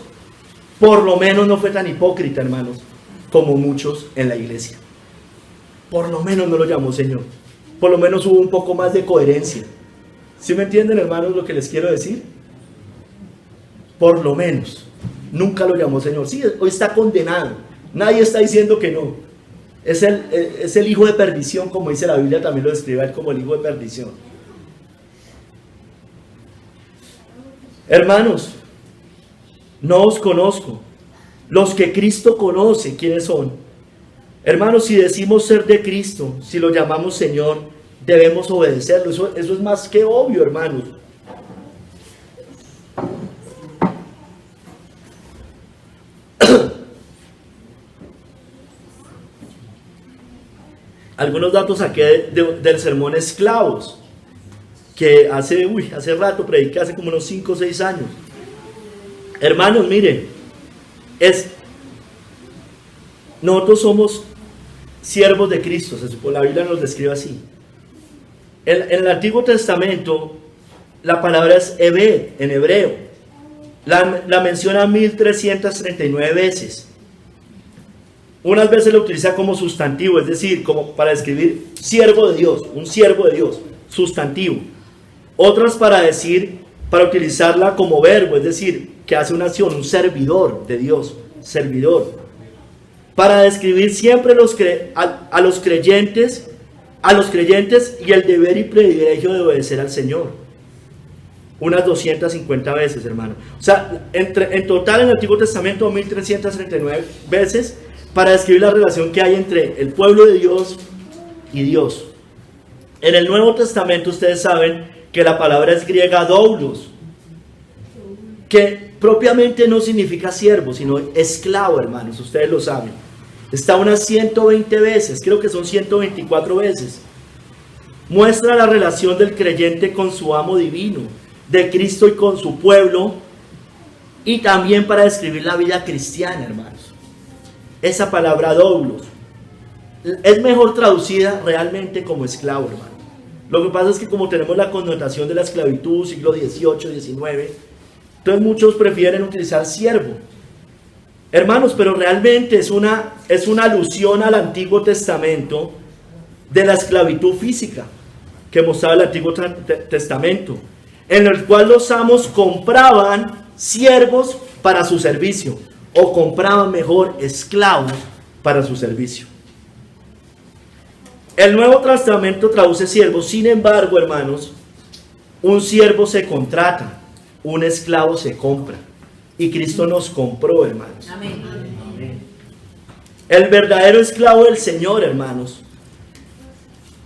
[SPEAKER 1] por lo menos no fue tan hipócrita, hermanos, como muchos en la iglesia. Por lo menos no lo llamó Señor. Por lo menos hubo un poco más de coherencia. ¿Sí me entienden, hermanos, lo que les quiero decir? Por lo menos. Nunca lo llamó Señor. Sí, hoy está condenado. Nadie está diciendo que no. Es el hijo de perdición, como dice la Biblia, también lo describe él como el hijo de perdición. Hermanos, no os conozco. Los que Cristo conoce, ¿quiénes son? Hermanos, si decimos ser de Cristo, si lo llamamos Señor, debemos obedecerlo. Eso es más que obvio, hermanos. Algunos datos saqué del sermón Esclavos, que hace rato prediqué, hace como unos 5 o 6 años. Hermanos, miren, nosotros somos siervos de Cristo, la Biblia nos describe así. En el Antiguo Testamento, la palabra es Ebed, en hebreo. La menciona 1339 veces. Unas veces lo utiliza como sustantivo, es decir, como para describir siervo de Dios, un siervo de Dios, sustantivo. Otras para utilizarla como verbo, es decir, que hace una acción, un servidor de Dios, servidor. Para describir siempre a los creyentes y el deber y privilegio de obedecer al Señor. Unas 250 veces, hermano. O sea, en total en el Antiguo Testamento 1339 veces para describir la relación que hay entre el pueblo de Dios y Dios. En el Nuevo Testamento ustedes saben que la palabra es griega doulos, que propiamente no significa siervo, sino esclavo, hermanos, ustedes lo saben. Está unas 120 veces, creo que son 124 veces. Muestra la relación del creyente con su amo divino, de Cristo y con su pueblo, y también para describir la vida cristiana, hermanos. Esa palabra doulos es mejor traducida realmente como esclavo, hermano. Lo que pasa es que como tenemos la connotación de la esclavitud, siglo XVIII, XIX, entonces muchos prefieren utilizar siervo. Hermanos, pero realmente es una alusión al Antiguo Testamento de la esclavitud física que mostraba el Antiguo Testamento, en el cual los amos compraban siervos para su servicio, o compraban mejor esclavos para su servicio. El Nuevo Testamento traduce siervo, sin embargo, hermanos, un siervo se contrata, un esclavo se compra, y Cristo nos compró, hermanos.
[SPEAKER 2] Amén.
[SPEAKER 1] El verdadero esclavo del Señor, hermanos,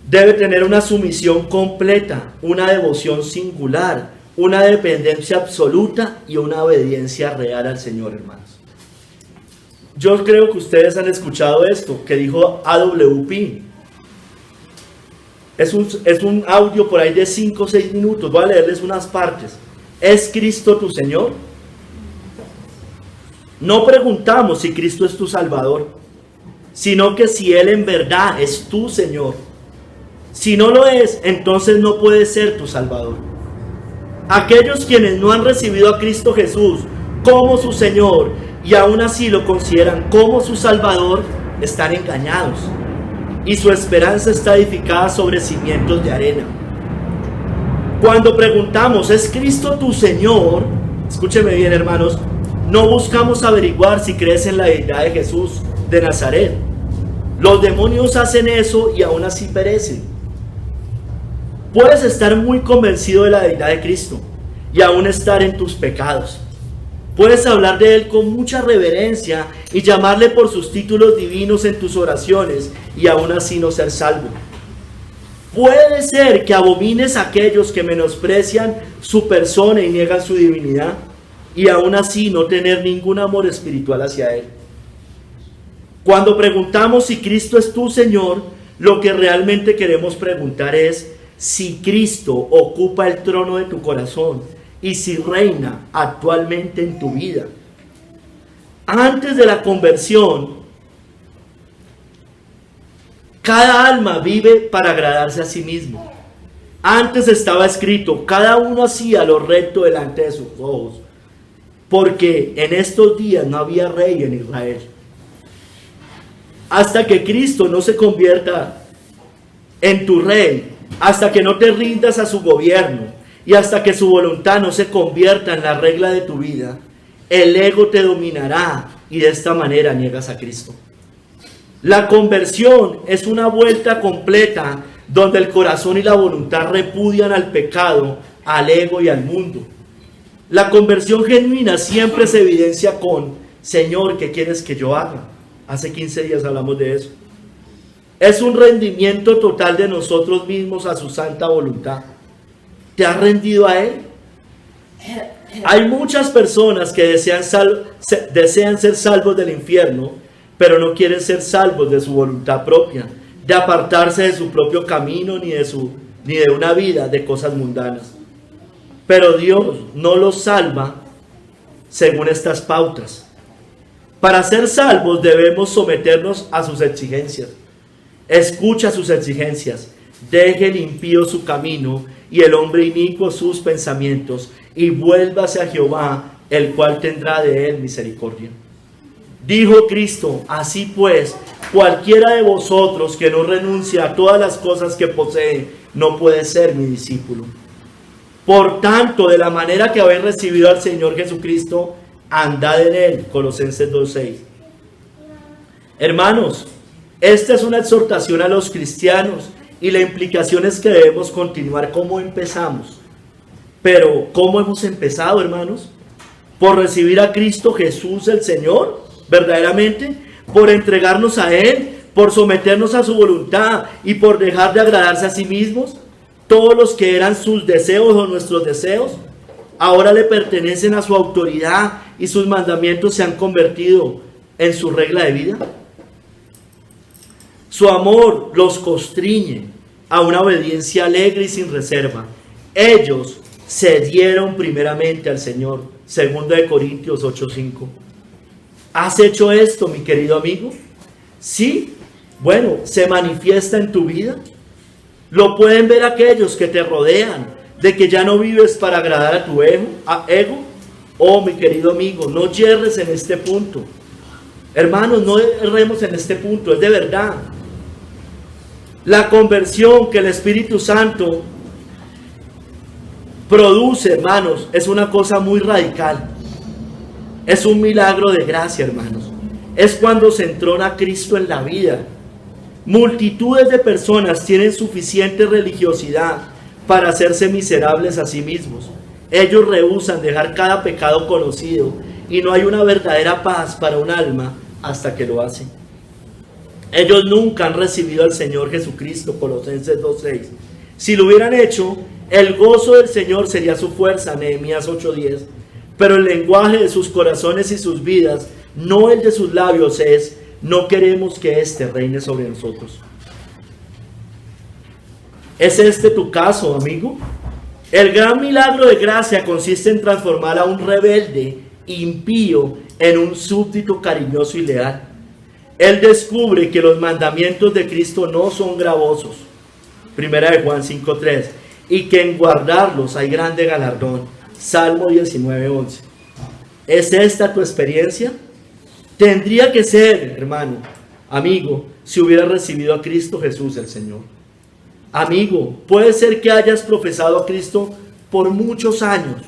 [SPEAKER 1] debe tener una sumisión completa, una devoción singular, una dependencia absoluta y una obediencia real al Señor, hermanos. Yo creo que ustedes han escuchado esto que dijo A.W. Pink. Es un audio por ahí de 5 o 6 minutos. Voy a leerles unas partes. ¿Es Cristo tu Señor? No preguntamos si Cristo es tu Salvador, sino que si Él en verdad es tu Señor. Si no lo es, entonces no puede ser tu Salvador. Aquellos quienes no han recibido a Cristo Jesús como su Señor y aún así lo consideran como su Salvador, están engañados, y su esperanza está edificada sobre cimientos de arena. Cuando preguntamos, ¿es Cristo tu Señor? Escúcheme bien, hermanos, no buscamos averiguar si crees en la deidad de Jesús de Nazaret. Los demonios hacen eso y aún así perecen. Puedes estar muy convencido de la deidad de Cristo y aún estar en tus pecados. Puedes hablar de Él con mucha reverencia y llamarle por sus títulos divinos en tus oraciones y aún así no ser salvo. Puede ser que abomines a aquellos que menosprecian su persona y niegan su divinidad y aún así no tener ningún amor espiritual hacia Él. Cuando preguntamos si Cristo es tu Señor, lo que realmente queremos preguntar es si Cristo ocupa el trono de tu corazón y si reina actualmente en tu vida. Antes de la conversión, cada alma vive para agradarse a sí mismo. Antes estaba escrito, cada uno hacía lo recto delante de sus ojos, porque en estos días no había rey en Israel. Hasta que Cristo no se convierta en tu rey, hasta que no te rindas a su gobierno y hasta que su voluntad no se convierta en la regla de tu vida, el ego te dominará y de esta manera niegas a Cristo. La conversión es una vuelta completa donde el corazón y la voluntad repudian al pecado, al ego y al mundo. La conversión genuina siempre se evidencia con: Señor, ¿qué quieres que yo haga? Hace 15 días hablamos de eso. Es un rendimiento total de nosotros mismos a su santa voluntad. ¿Te has rendido a Él? Hay muchas personas que desean ser salvos del infierno, pero no quieren ser salvos de su voluntad propia, de apartarse de su propio camino ni de una vida de cosas mundanas. Pero Dios no los salva según estas pautas. Para ser salvos debemos someternos a sus exigencias. Escucha sus exigencias. Deje el impío su camino y el hombre inicuo sus pensamientos, y vuélvase a Jehová, el cual tendrá de él misericordia. Dijo Cristo: así pues, cualquiera de vosotros que no renuncie a todas las cosas que posee, no puede ser mi discípulo. Por tanto, de la manera que habéis recibido al Señor Jesucristo, andad en él. Colosenses 2:6. Hermanos, esta es una exhortación a los cristianos y la implicación es que debemos continuar como empezamos. Pero, ¿cómo hemos empezado, hermanos? Por recibir a Cristo Jesús el Señor, verdaderamente, por entregarnos a Él, por someternos a su voluntad y por dejar de agradarse a sí mismos. Todos los que eran sus deseos o nuestros deseos, ahora le pertenecen a su autoridad y sus mandamientos se han convertido en su regla de vida. Su amor los constriñe a una obediencia alegre y sin reserva. Ellos se dieron primeramente al Señor, Segunda de Corintios 8:5. ¿Has hecho esto, mi querido amigo? Sí. Bueno, ¿se manifiesta en tu vida? ¿Lo pueden ver aquellos que te rodean, de que ya no vives para agradar a tu ego? Oh, mi querido amigo, no yerres en este punto. Hermanos, no erremos en este punto, es de verdad. La conversión que el Espíritu Santo produce, hermanos, es una cosa muy radical. Es un milagro de gracia, hermanos. Es cuando se entrona Cristo en la vida. Multitudes de personas tienen suficiente religiosidad para hacerse miserables a sí mismos. Ellos rehúsan dejar cada pecado conocido y no hay una verdadera paz para un alma hasta que lo hacen. Ellos nunca han recibido al Señor Jesucristo, Colosenses 2:6. Si lo hubieran hecho, el gozo del Señor sería su fuerza, Nehemías 8:10. Pero el lenguaje de sus corazones y sus vidas, no el de sus labios, es: no queremos que éste reine sobre nosotros. ¿Es este tu caso, amigo? El gran milagro de gracia consiste en transformar a un rebelde impío en un súbdito cariñoso y leal. Él descubre que los mandamientos de Cristo no son gravosos, Primera de Juan 5:3, y que en guardarlos hay grande galardón, Salmo 19:11. ¿Es esta tu experiencia? Tendría que ser, hermano, amigo, si hubieras recibido a Cristo Jesús el Señor. Amigo, puede ser que hayas profesado a Cristo por muchos años,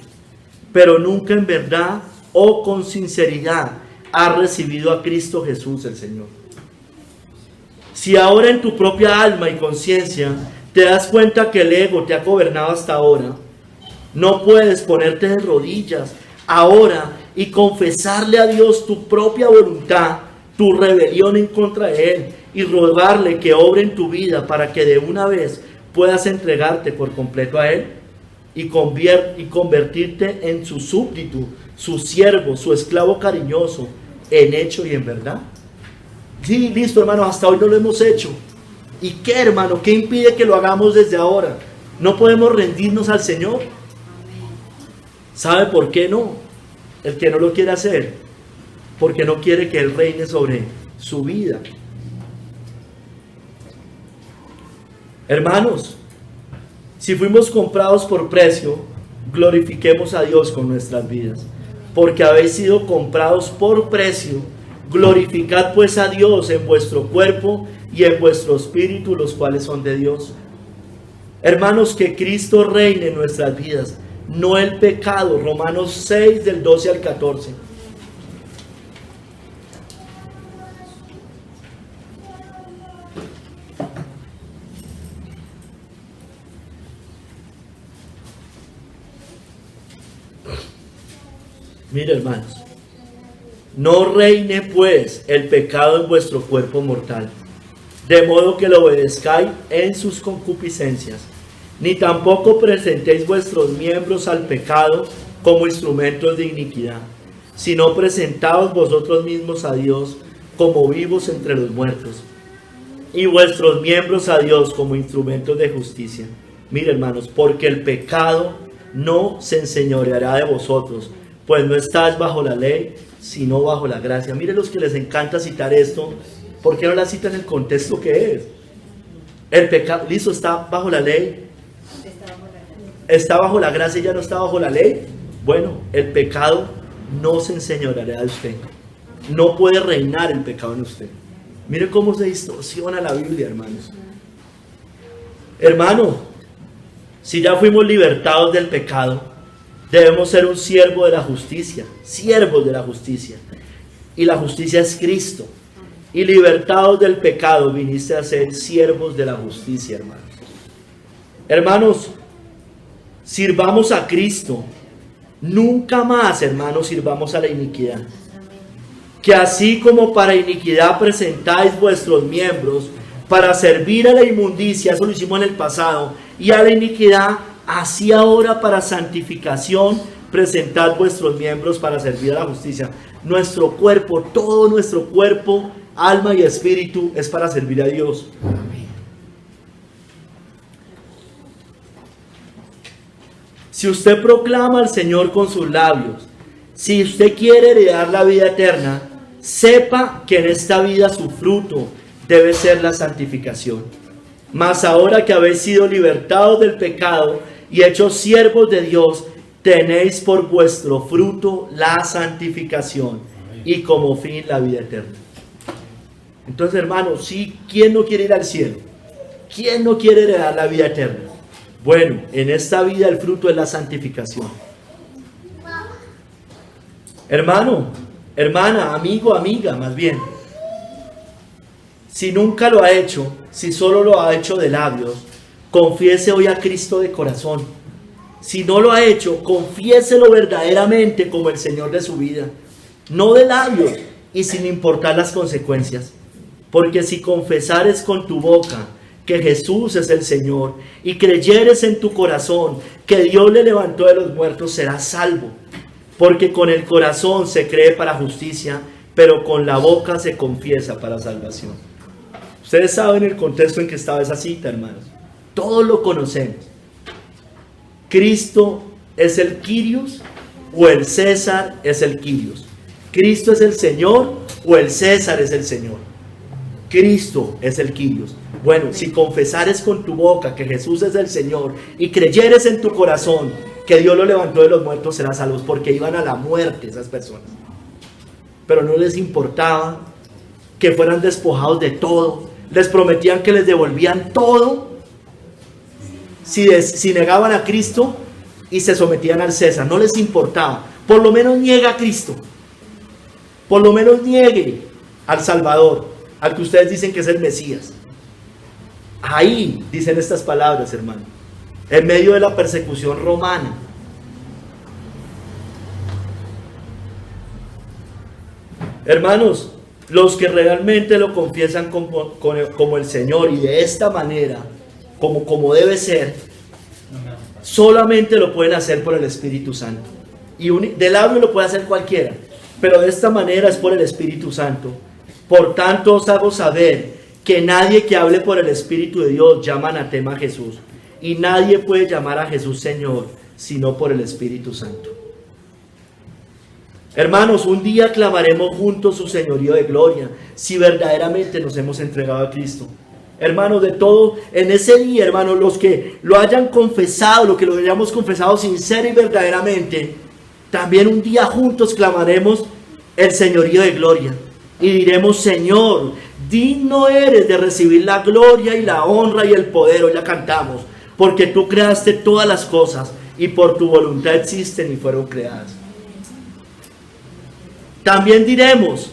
[SPEAKER 1] pero nunca en verdad o con sinceridad has recibido a Cristo Jesús el Señor. Si ahora en tu propia alma y conciencia te das cuenta que el ego te ha gobernado hasta ahora, no puedes ponerte de rodillas ahora y confesarle a Dios tu propia voluntad, tu rebelión en contra de Él, y rogarle que obre en tu vida para que de una vez puedas entregarte por completo a Él y convertirte en su súbdito, su siervo, su esclavo cariñoso, en hecho y en verdad. Sí, listo, hermano, hasta hoy no lo hemos hecho. ¿Y qué, hermano? ¿Qué impide que lo hagamos desde ahora? ¿No podemos rendirnos al Señor? ¿Sabe por qué no? El que no lo quiere hacer, porque no quiere que Él reine sobre su vida. Hermanos, si fuimos comprados por precio, glorifiquemos a Dios con nuestras vidas, porque habéis sido comprados por precio. Glorificad pues a Dios en vuestro cuerpo y en vuestro espíritu, los cuales son de Dios. Hermanos, que Cristo reine en nuestras vidas, no el pecado. Romanos 6 del 12 al 14. Mire, hermanos, no reine pues el pecado en vuestro cuerpo mortal, de modo que lo obedezcáis en sus concupiscencias, ni tampoco presentéis vuestros miembros al pecado como instrumentos de iniquidad, sino presentaos vosotros mismos a Dios como vivos entre los muertos, y vuestros miembros a Dios como instrumentos de justicia. Mire, hermanos, porque el pecado no se enseñoreará de vosotros, pues no estáis bajo la ley, sino bajo la gracia. Mire, los que les encanta citar esto, ¿por qué no la citan en el contexto que es? El pecado, listo, está bajo la ley, está bajo la gracia y ya no está bajo la ley. Bueno, el pecado no se enseñoreará de usted, no puede reinar el pecado en usted. Mire cómo se distorsiona la Biblia, hermanos. Hermano, si ya fuimos libertados del pecado, debemos ser un siervo de la justicia, siervos de la justicia. Y la justicia es Cristo. Y libertados del pecado, viniste a ser siervos de la justicia, hermanos. Hermanos, sirvamos a Cristo. Nunca más, hermanos, sirvamos a la iniquidad. Que así como para iniquidad presentáis vuestros miembros para servir a la inmundicia, eso lo hicimos en el pasado, y a la iniquidad, así ahora para santificación presentad vuestros miembros para servir a la justicia. Nuestro cuerpo, todo nuestro cuerpo, alma y espíritu es para servir a Dios. Amén. Si usted proclama al Señor con sus labios Si usted quiere heredar la vida eterna, sepa que en esta vida su fruto debe ser la santificación. Mas ahora que habéis sido libertados del pecado y hechos siervos de Dios, tenéis por vuestro fruto la santificación y como fin la vida eterna. Entonces, hermanos, ¿sí? ¿Quién no quiere ir al cielo? ¿Quién no quiere heredar la vida eterna? Bueno, en esta vida el fruto es la santificación. Hermano, hermana, amigo, amiga, más bien. Si nunca lo ha hecho, si solo lo ha hecho de labios, confiese hoy a Cristo de corazón. Si no lo ha hecho, confiéselo verdaderamente como el Señor de su vida. No de labios y sin importar las consecuencias. Porque si confesares con tu boca que Jesús es el Señor y creyeres en tu corazón que Dios le levantó de los muertos, serás salvo. Porque con el corazón se cree para justicia, pero con la boca se confiesa para salvación. Ustedes saben el contexto en que estaba esa cita, hermanos. Todos lo conocemos. Cristo es el Kyrios o el César es el Kyrios. Cristo es el Señor o el César es el Señor. Cristo es el Kyrios. Bueno, si confesares con tu boca que Jesús es el Señor y creyeres en tu corazón que Dios lo levantó de los muertos, serás salvos, porque iban a la muerte esas personas. Pero no les importaba que fueran despojados de todo. Les prometían que les devolvían todo si negaban a Cristo y se sometían al César. No les importaba. Por lo menos niega a Cristo. Por lo menos niegue al Salvador, al que ustedes dicen que es el Mesías. Ahí dicen estas palabras, hermano, en medio de la persecución romana. Hermanos, los que realmente lo confiesan como el Señor y de esta manera, como debe ser, solamente lo pueden hacer por el Espíritu Santo. Y de labio lo puede hacer cualquiera, pero de esta manera es por el Espíritu Santo. Por tanto os hago saber que nadie que hable por el Espíritu de Dios llama anatema a Jesús, y nadie puede llamar a Jesús Señor sino por el Espíritu Santo. Hermanos, un día clamaremos juntos su señorío de gloria, si verdaderamente nos hemos entregado a Cristo. Hermanos, de todo, en ese día, hermanos, los que lo hayan confesado, lo que lo hayamos confesado sincera y verdaderamente, también un día juntos clamaremos el señorío de gloria. Y diremos: Señor, digno eres de recibir la gloria y la honra y el poder. Hoy la cantamos, porque tú creaste todas las cosas y por tu voluntad existen y fueron creadas. También diremos,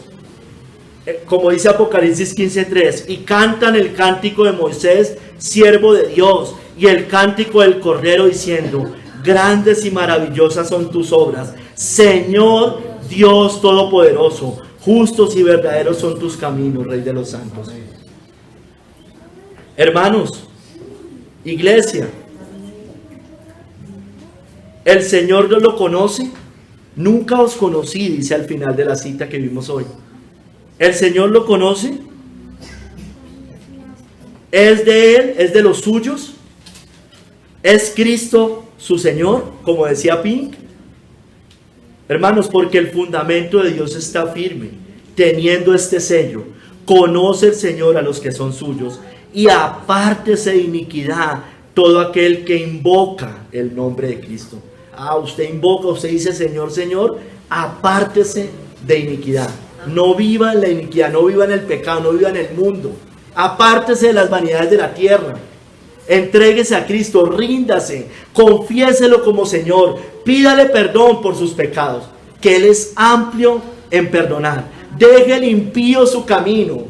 [SPEAKER 1] como dice Apocalipsis 15:3, y cantan el cántico de Moisés, siervo de Dios, y el cántico del Cordero, diciendo: grandes y maravillosas son tus obras, Señor Dios Todopoderoso. Justos y verdaderos son tus caminos, Rey de los santos. Hermanos, iglesia, el Señor no lo conoce. Nunca os conocí, dice al final de la cita que vimos hoy. ¿El Señor lo conoce? ¿Es de Él? ¿Es de los suyos? ¿Es Cristo su Señor? Como decía Pink. Hermanos, porque el fundamento de Dios está firme, teniendo este sello: conoce el Señor a los que son suyos, y apártese de iniquidad todo aquel que invoca el nombre de Cristo. Usted invoca, usted dice: Señor, Señor, apártese de iniquidad. No viva en la iniquidad, no viva en el pecado, no viva en el mundo. Apártese de las vanidades de la tierra. Entréguese a Cristo, ríndase, confiéselo como Señor, pídale perdón por sus pecados, que Él es amplio en perdonar. Deje el impío su camino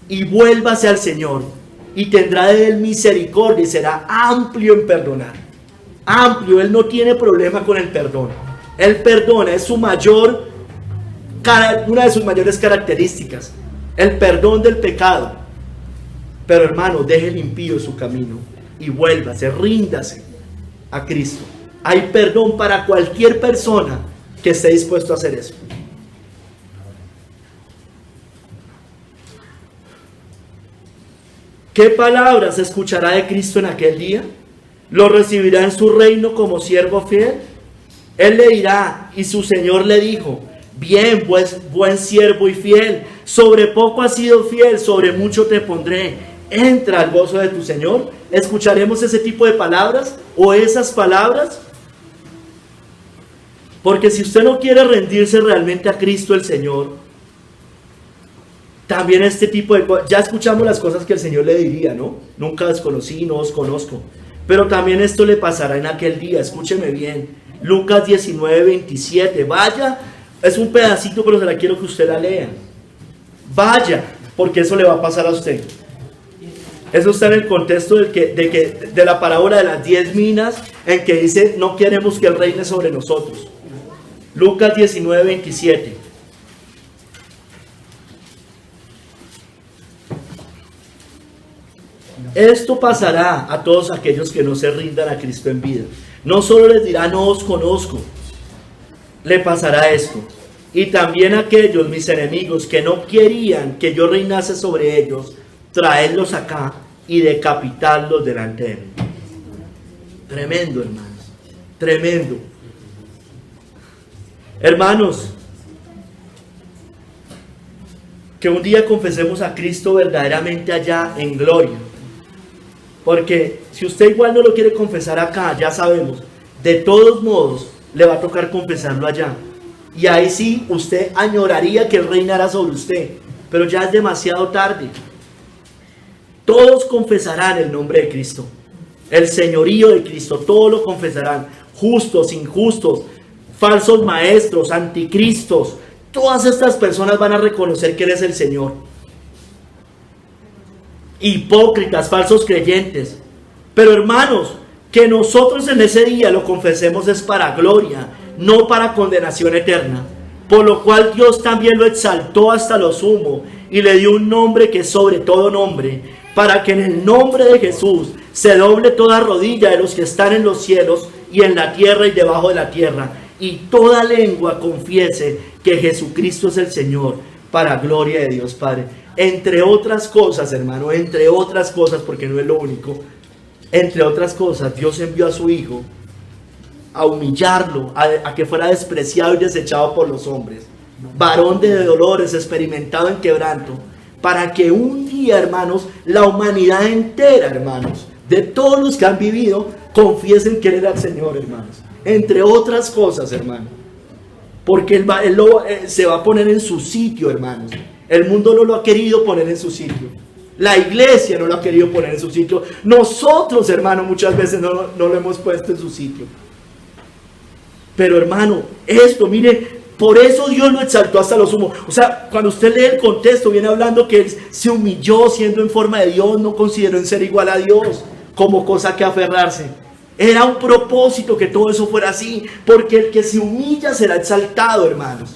[SPEAKER 1] y vuélvase al Señor, y tendrá de Él misericordia y será amplio en perdonar. Amplio, Él no tiene problema con el perdón. Él perdona, es una de sus mayores características, el perdón del pecado. Pero hermano, deje el impío su camino y vuélvase, ríndase a Cristo. Hay perdón para cualquier persona que esté dispuesto a hacer eso. ¿Qué palabras escuchará de Cristo en aquel día? ¿Lo recibirá en su reino como siervo fiel? Él le dirá, y su Señor le dijo: bien, pues, buen siervo y fiel, sobre poco has sido fiel, sobre mucho te pondré, entra al gozo de tu Señor. ¿Escucharemos ese tipo de palabras o esas palabras? Porque si usted no quiere rendirse realmente a Cristo el Señor, también este tipo de cosas, ya escuchamos las cosas que el Señor le diría, ¿no? Nunca desconocí, no os conozco. Pero también esto le pasará en aquel día, escúcheme bien. Lucas 19:27, vaya, es un pedacito, pero se la quiero que usted la lea. Vaya, porque eso le va a pasar a usted. Eso está en el contexto de la parábola de las 10 minas, en que dice: no queremos que Él reine sobre nosotros. Lucas 19:27. Esto pasará a todos aquellos que no se rindan a Cristo en vida. No solo les dirá: no os conozco, le pasará esto. Y también a aquellos, mis enemigos, que no querían que yo reinase sobre ellos, traedlos acá y decapitarlos delante de mí. Tremendo, hermanos, tremendo. Hermanos, que un día confesemos a Cristo verdaderamente allá en gloria. Porque si usted igual no lo quiere confesar acá, ya sabemos, de todos modos le va a tocar confesarlo allá. Y ahí sí usted añoraría que Él reinara sobre usted, pero ya es demasiado tarde. Todos confesarán el nombre de Cristo, el señorío de Cristo, todos lo confesarán, justos, injustos, falsos maestros, anticristos. Todas estas personas van a reconocer que Él es el Señor. Hipócritas, falsos creyentes. Pero hermanos, que nosotros en ese día lo confesemos es para gloria, no para condenación eterna. Por lo cual Dios también lo exaltó hasta lo sumo y le dio un nombre que es sobre todo nombre, para que en el nombre de Jesús se doble toda rodilla de los que están en los cielos y en la tierra y debajo de la tierra, y toda lengua confiese que Jesucristo es el Señor, para gloria de Dios Padre. Entre otras cosas, hermano, entre otras cosas, porque no es lo único, entre otras cosas, Dios envió a su Hijo a humillarlo, a que fuera despreciado y desechado por los hombres, varón de dolores, experimentado en quebranto, para que un día, hermanos, la humanidad entera, hermanos, de todos los que han vivido, confiesen que Él era el Señor, hermanos. Entre otras cosas, hermanos, porque Él se va a poner en su sitio, hermanos. El mundo no lo ha querido poner en su sitio. La iglesia no lo ha querido poner en su sitio. Nosotros, hermano, muchas veces no lo hemos puesto en su sitio. Pero, hermano, esto, mire, por eso Dios lo exaltó hasta lo sumo. O sea, cuando usted lee el contexto, viene hablando que Él se humilló siendo en forma de Dios, no consideró en ser igual a Dios como cosa que aferrarse. Era un propósito que todo eso fuera así, porque el que se humilla será exaltado, hermanos.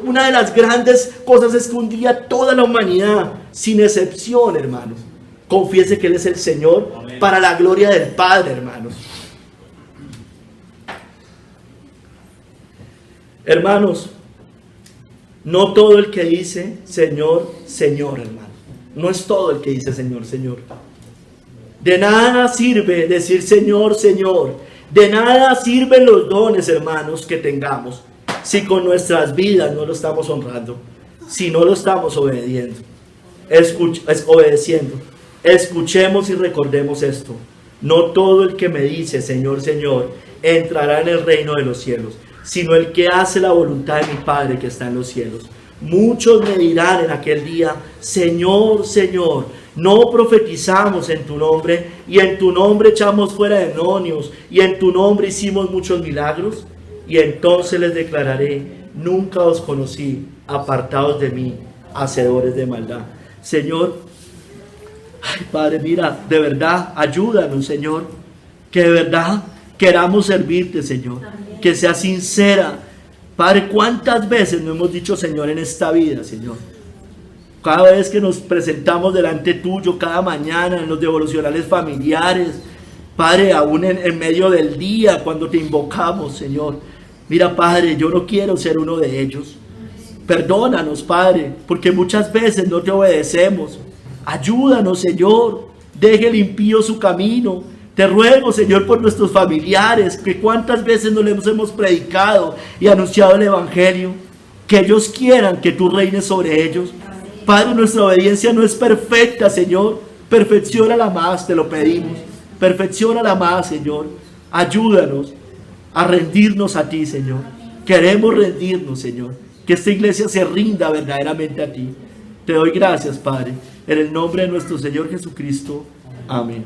[SPEAKER 1] Una de las grandes cosas es que un día toda la humanidad, sin excepción, hermanos, confiese que Él es el Señor. Amén. Para la gloria del Padre, hermanos. Hermanos, no todo el que dice Señor, Señor, hermano. No es todo el que dice Señor, Señor. De nada sirve decir Señor, Señor. De nada sirven los dones, hermanos, que tengamos, si con nuestras vidas no lo estamos honrando, si no lo estamos obedeciendo. Escuchemos y recordemos esto. No todo el que me dice Señor, Señor, entrará en el reino de los cielos, sino el que hace la voluntad de mi Padre que está en los cielos. Muchos me dirán en aquel día: Señor, Señor, no profetizamos en tu nombre, y en tu nombre echamos fuera demonios, y en tu nombre hicimos muchos milagros. Y entonces les declararé: nunca os conocí, apartados de mí, hacedores de maldad. Señor, ay Padre, mira, de verdad, ayúdanos, Señor, que de verdad queramos servirte, Señor, que sea sincera. Padre, ¿cuántas veces no hemos dicho Señor en esta vida, Señor? Cada vez que nos presentamos delante tuyo, cada mañana en los devocionales familiares, Padre, aún en medio del día, cuando te invocamos, Señor. Mira, Padre, yo no quiero ser uno de ellos. Perdónanos, Padre, porque muchas veces no te obedecemos. Ayúdanos, Señor. Deje el impío su camino. Te ruego, Señor, por nuestros familiares, que cuántas veces no les hemos predicado y anunciado el Evangelio, que ellos quieran que tú reines sobre ellos. Padre, nuestra obediencia no es perfecta, Señor. Perfecciónala más, te lo pedimos. Perfecciónala más, Señor. Ayúdanos a rendirnos a ti, Señor. Queremos rendirnos, Señor. Que esta iglesia se rinda verdaderamente a ti. Te doy gracias, Padre. En el nombre de nuestro Señor Jesucristo. Amén.